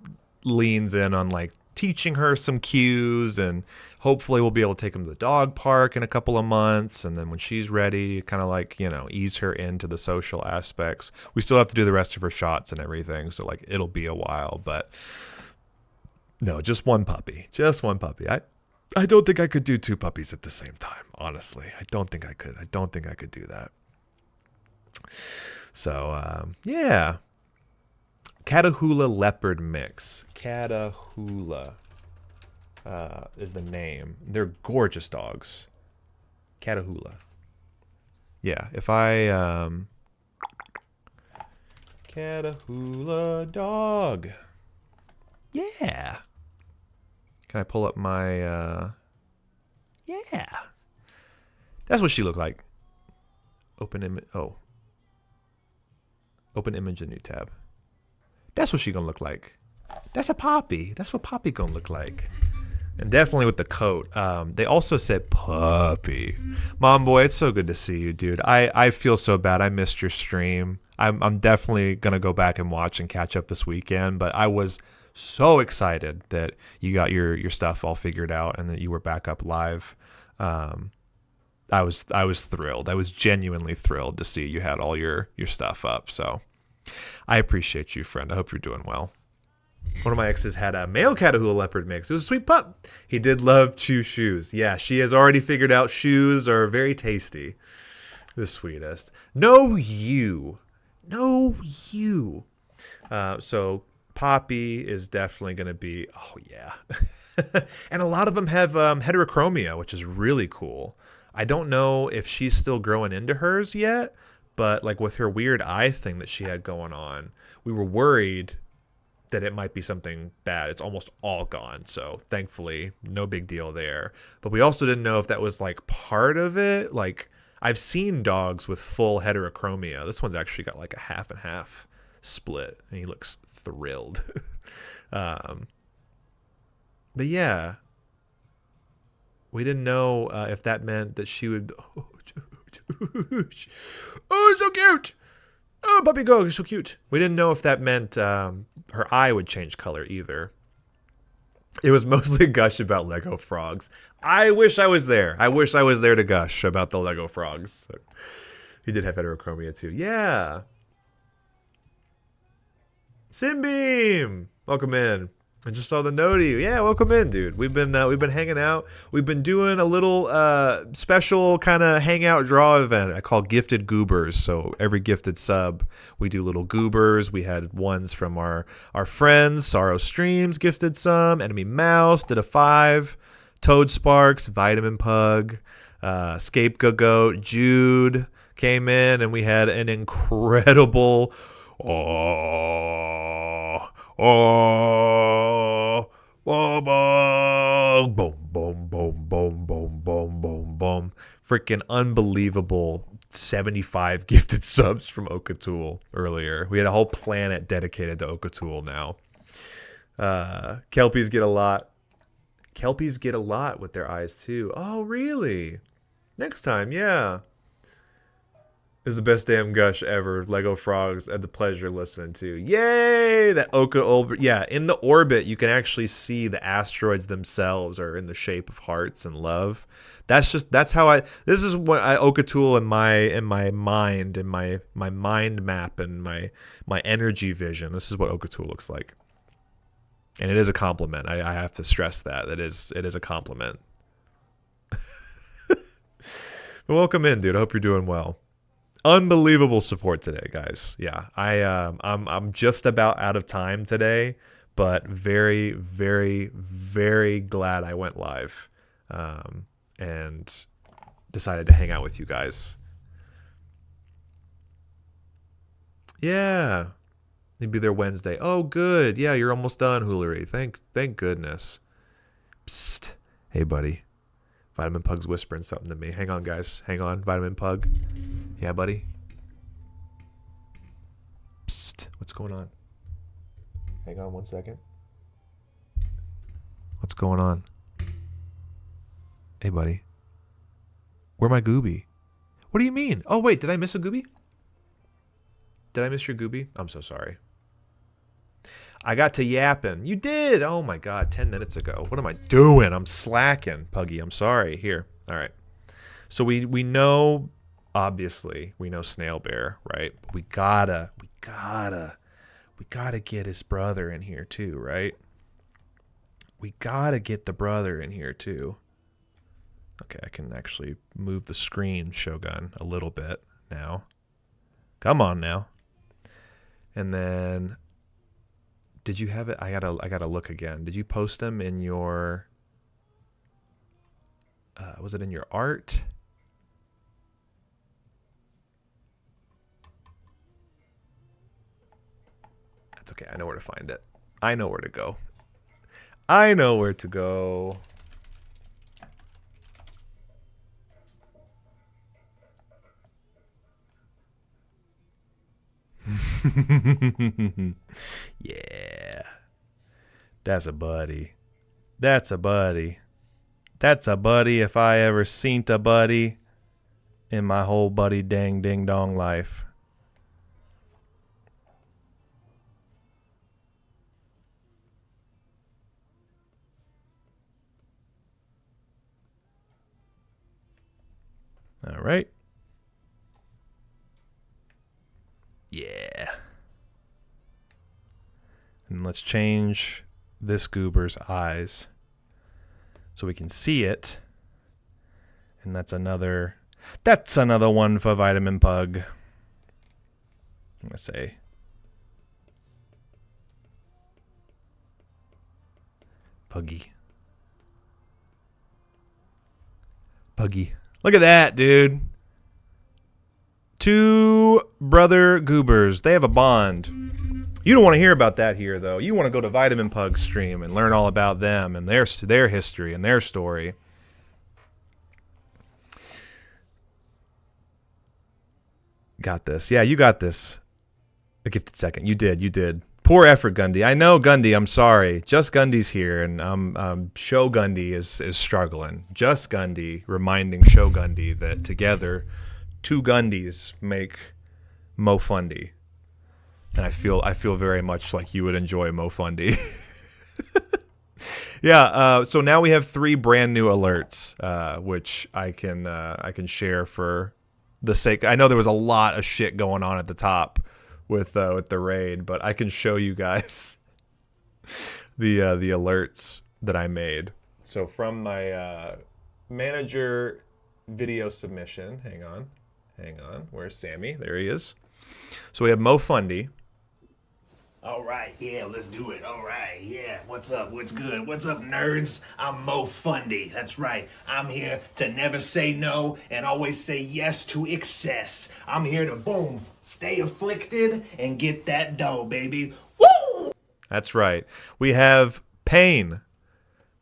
leans in on like teaching her some cues, and hopefully we'll be able to take him to the dog park in a couple of months. And then when she's ready, kind of like, ease her into the social aspects. We still have to do the rest of her shots and everything. So like it'll be a while, but no, just one puppy. Just one puppy. I don't think I could do two puppies at the same time, honestly. I don't think I could. I don't think I could do that. So, yeah. Catahoula leopard mix. Catahoula is the name. They're gorgeous dogs. Catahoula. Yeah, if I... Catahoula dog. Yeah. Can I pull up my, yeah. That's what she looked like. Open image, Open image, a new tab. That's what she gonna look like. That's a Poppy. That's what Poppy gonna look like. And definitely with the coat. They also said puppy. Mom boy, it's so good to see you, dude. I feel so bad. I missed your stream. I'm definitely gonna go back and watch and catch up this weekend, but I was so excited that you got your stuff all figured out and that you were back up live. I was thrilled. I was genuinely thrilled to see you had all your stuff up. So I appreciate you, friend. I hope you're doing well. One of my exes had a male Catahoula leopard mix. It was a sweet pup. He did love chew shoes. Yeah, she has already figured out shoes are very tasty. The sweetest. No you. So Poppy is definitely going to be, oh yeah. And a lot of them have heterochromia, which is really cool. I don't know if she's still growing into hers yet, but like with her weird eye thing that she had going on, we were worried that it might be something bad. It's almost all gone. So thankfully, no big deal there. But we also didn't know if that was like part of it. Like I've seen dogs with full heterochromia. This one's actually got like a half and half split, and he looks thrilled. But yeah, We didn't know if that meant that she would. Oh, so cute! Oh, puppy go, so cute. We didn't know if that meant her eye would change color either. It was mostly a gush about Lego frogs. I wish I was there. I wish I was there to gush about the Lego frogs. He did have heterochromia too. Yeah. Simbeam, welcome in. I just saw the noti. Yeah, welcome in, dude. We've been hanging out. We've been doing a little special kind of hangout draw event I call Gifted Goobers. So every gifted sub, we do little goobers. We had ones from our friends. Sorrow Streams gifted some. Enemy Mouse did a 5. Toad Sparks, Vitamin Pug, Scapegoat, Jude came in, and we had an incredible. Oh, boom, boom, boom, boom, boom, boom, boom, boom. Freaking unbelievable 75 gifted subs from Okatool earlier. We had a whole planet dedicated to Okatool now. Kelpies get a lot. Kelpies get a lot with their eyes too. Oh, really? Next time, yeah. Is the best damn gush ever. Lego frogs had the pleasure listening to. Yay! That yeah, in the orbit you can actually see the asteroids themselves are in the shape of hearts and love. That's how this is what Okatool in my mind, in my mind map and my energy vision. This is what Okatool looks like. And it is a compliment. I have to stress that. It is a compliment. Welcome in, dude. I hope you're doing well. Unbelievable support today, guys. Yeah, I'm just about out of time today, but very, very, very glad I went live and decided to hang out with you guys. Yeah, you'd be there Wednesday. Oh, good. Yeah, you're almost done, Hoolery. Thank goodness. Psst. Hey, buddy. Vitamin Pug's whispering something to me. Hang on, guys. Hang on, Vitamin Pug. Yeah, buddy? Psst. What's going on? Hang on 1 second. What's going on? Hey, buddy. Where my Gooby? What do you mean? Oh, wait. Did I miss a Gooby? Did I miss your Gooby? I'm so sorry. I got to yapping. You did. Oh, my God. 10 minutes ago. What am I doing? I'm slacking, Puggy. I'm sorry. Here. All right. So we know... Obviously, we know Snail Bear, right? But we gotta get his brother in here too, right? We gotta get the brother in here too. Okay, I can actually move the screen, Shogun, a little bit now. Come on now. And then, did you have it? I gotta look again. Did you post them in your? Was it in your art? Okay, I know where to find it. I know where to go. I know where to go. Yeah. That's a buddy. That's a buddy. That's a buddy if I ever seen a buddy in my whole buddy dang ding dong life. All right. Yeah. And let's change this goober's eyes so we can see it. And that's another one for Vitamin Pug. I'm going to say Puggy. Puggy. Look at that, dude. 2 brother goobers. They have a bond. You don't want to hear about that here, though. You want to go to Vitamin Pug's stream and learn all about them and their history and their story. Got this. Yeah, you got this. A gifted second. You did. Poor effort, Gundy. I know, Gundy. I'm sorry. Just Gundy's here, and Show Gundy is struggling. Just Gundy reminding Show Gundy that together, two Gundys make Mo Fundy, and I feel very much like you would enjoy Mo Fundy. Yeah. So now we have 3 brand new alerts, which I can share for the sake. I know there was a lot of shit going on at the top with the raid, but I can show you guys the alerts that I made. So from my manager video submission, hang on, where's Sammy? There he is. So we have Mo Fundy. All right, yeah, let's do it. All right, yeah. What's up? What's good? What's up, nerds? I'm Mo Fundy. That's right. I'm here to never say no and always say yes to excess. I'm here to, boom, stay afflicted and get that dough, baby. Woo! That's right. We have Pain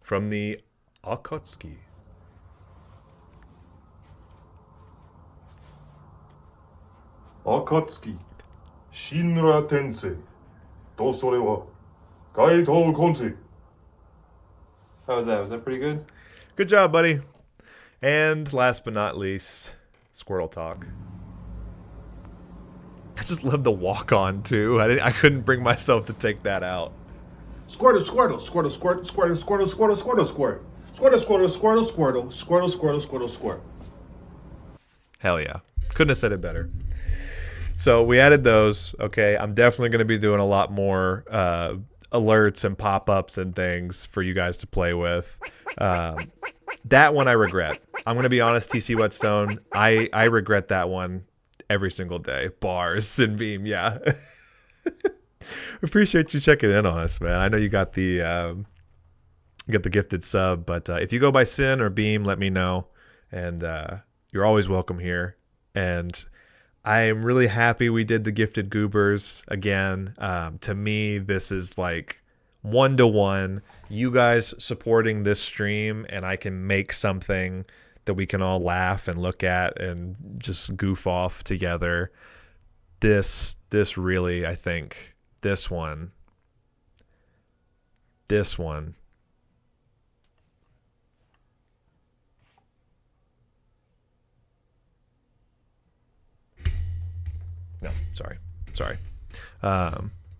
from the Akatsuki. Akatsuki, Shinra Tensei, to sore wa Gaito Konsei. How was that? Was that pretty good? Good job, buddy. And last but not least, Squirtle Talk. I just love the walk on too. I couldn't bring myself to take that out. Squirtle, squirtle, squirtle, squirt, squirtle, squirtle, squirtle, squirtle, squirt. Squirtle, squirtle, squirtle, squirtle, squirtle, squirtle, squirtle, squirt. Hell yeah. Couldn't have said it better. So we added those. Okay, I'm definitely going to be doing a lot more alerts and pop-ups and things for you guys to play with. That one I regret. I'm going to be honest, TC Whetstone. I regret that one every single day. Bars and Beam, yeah. Appreciate you checking in on us, man. I know you got the gifted sub, but if you go by Sin or Beam, let me know. And you're always welcome here. And I am really happy we did the gifted Goobers again. To me, this is like 1-to-1. You guys supporting this stream, and I can make something that we can all laugh and look at and just goof off together. This really, I think, this one. No, sorry.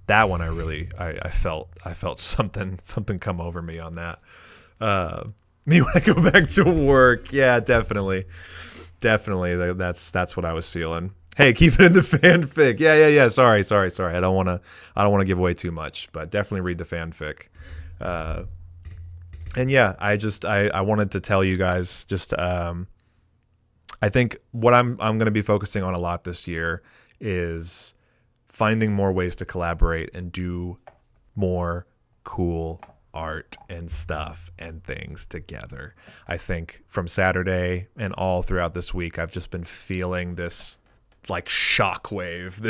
That one I felt something come over me on that. Me when I go back to work, yeah, definitely. That's what I was feeling. Hey, keep it in the fanfic. Yeah. Sorry. I don't want to give away too much, but definitely read the fanfic. And yeah, I wanted to tell you guys just I think what I'm going to be focusing on a lot this year is finding more ways to collaborate and do more cool art and stuff and things together. I think from Saturday and all throughout this week, I've just been feeling this like shockwave,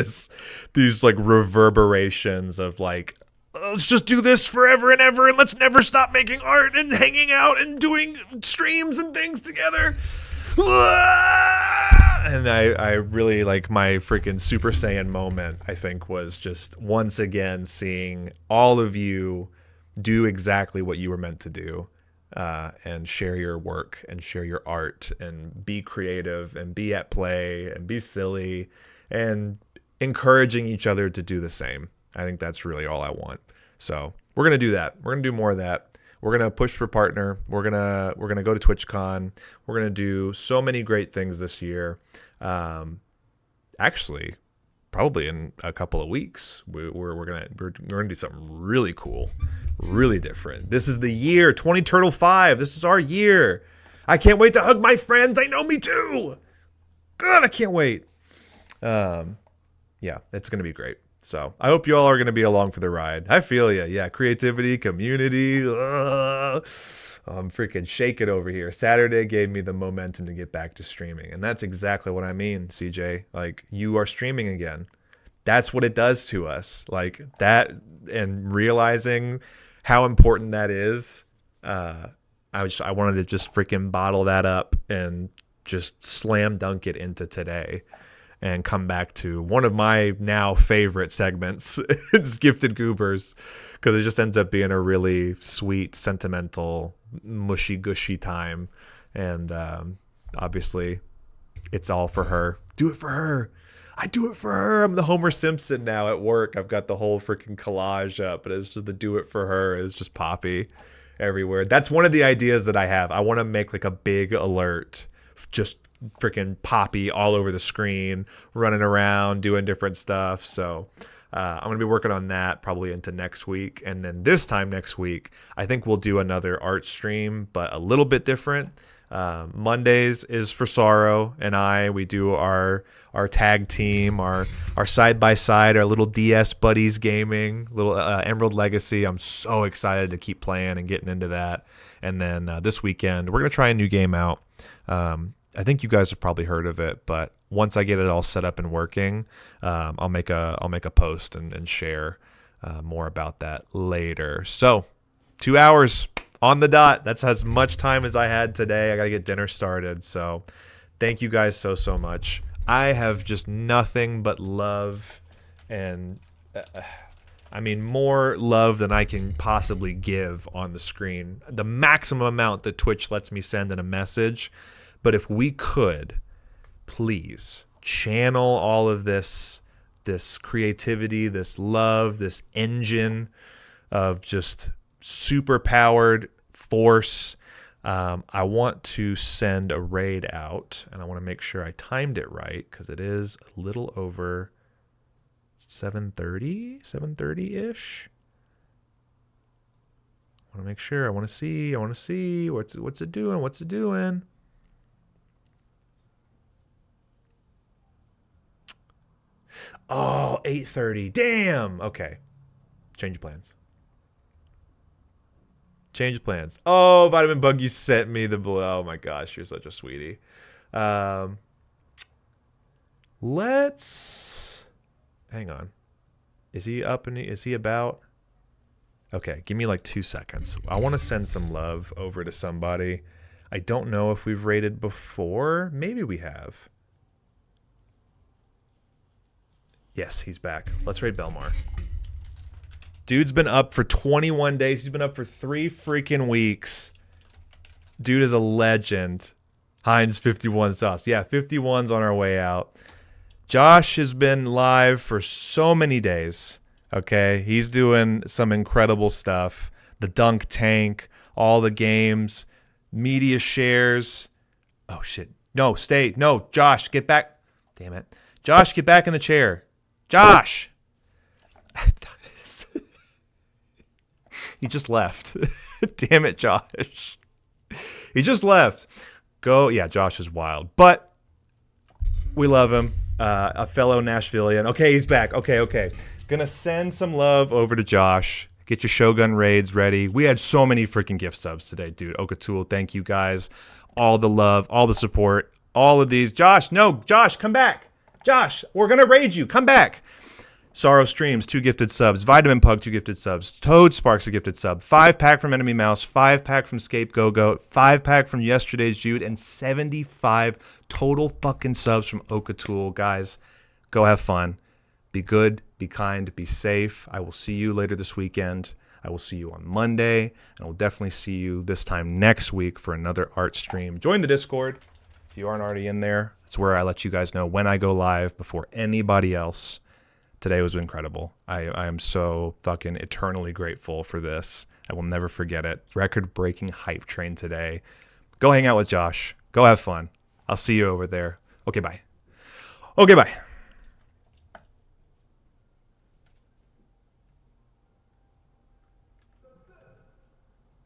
these like reverberations of like, let's just do this forever and ever, and let's never stop making art and hanging out and doing streams and things together. And I really like my freaking Super Saiyan moment, I think, was just once again seeing all of you do exactly what you were meant to do, and share your work and share your art and be creative and be at play and be silly and encouraging each other to do the same. I think that's really all I want. So we're going to do that. We're going to do more of that. We're going to push for partner. We're going to go to TwitchCon. We're going to do so many great things this year. Actually, probably in a couple of weeks, we're going to do something really cool, really different. This is the year 20 Turtle 5. This is our year. I can't wait to hug my friends. I know, me too. God, I can't wait. Yeah, it's going to be great. So I hope you all are going to be along for the ride. I feel you. Yeah, creativity, community. I'm freaking shaking over here. Saturday gave me the momentum to get back to streaming. And that's exactly what I mean, CJ. Like, you are streaming again. That's what it does to us. Like, that, and realizing how important that is. I wanted to just freaking bottle that up and just slam dunk it into today. and come back to one of my now favorite segments. It's Gifted Goobers, because it just ends up being a really sweet, sentimental, mushy gushy time. And obviously it's all for her. Do it for her. I do it for her. I'm the Homer Simpson now at work. I've got the whole freaking collage up, but it's just the do it for her is just Poppy everywhere. That's one of the ideas that I have. I want to make like a big alert, just freaking Poppy all over the screen, running around, doing different stuff. So I'm going to be working on that probably into next week. And then this time next week, I think we'll do another art stream, but a little bit different. Mondays is for Sorrow and we do our tag team, our side by side, our little DS buddies gaming, little Emerald Legacy. I'm so excited to keep playing and getting into that. And then this weekend we're gonna try a new game out. I think you guys have probably heard of it, but once I get it all set up and working, I'll make a post and share more about that later. So 2 hours on the dot. That's as much time as I had today. I got to get dinner started. So thank you guys so much. I have just nothing but love and more love than I can possibly give on the screen. The maximum amount that Twitch lets me send in a message. But if we could, please channel all of this creativity, this love, this engine of just super powered force. I want to send a raid out, and I want to make sure I timed it right because it is a little over 7:30-ish. I want to make sure. I want to see what's it doing. Oh, 8:30. Damn. Okay. Change plans. Oh, Vitamin Bug, you sent me the blue. Oh my gosh, you're such a sweetie. Let's hang on. Is he up and is he about? Okay, give me like 2 seconds. I want to send some love over to somebody. I don't know if we've rated before. Maybe we have. Yes, he's back. Let's raid Belmar. Dude's been up for 21 days. He's been up for 3 freaking weeks. Dude is a legend. Heinz 51 sauce. Yeah, 51's on our way out. Josh has been live for so many days. Okay, he's doing some incredible stuff. The dunk tank, all the games, media shares. Oh, shit. No, stay. No, Josh, get back. Damn it. Josh, get back in the chair. Josh! He just left. Damn it, Josh. He just left. Go. Yeah, Josh is wild. But we love him. A fellow Nashvilleian. Okay, he's back. Okay. Gonna send some love over to Josh. Get your Shogun raids ready. We had so many freaking gift subs today, dude. Okatul, thank you guys. All the love, all the support, all of these. Josh, come back. Josh, we're gonna raid you. Come back. Sorrow Streams, 2 gifted subs. Vitamin Pug, 2 gifted subs. Toad Sparks, a gifted sub. 5-pack from Enemy Mouse. 5-pack from Scapegoat. 5-pack from Yesterday's Jude. And 75 total fucking subs from Okatul. Guys, go have fun. Be good, be kind, be safe. I will see you later this weekend. I will see you on Monday. And I will definitely see you this time next week for another art stream. Join the Discord if you aren't already in there. It's where I let you guys know when I go live before anybody else. Today was incredible. I am so fucking eternally grateful for this. I will never forget it. Record-breaking hype train today. Go hang out with Josh. Go have fun. I'll see you over there. Okay, bye.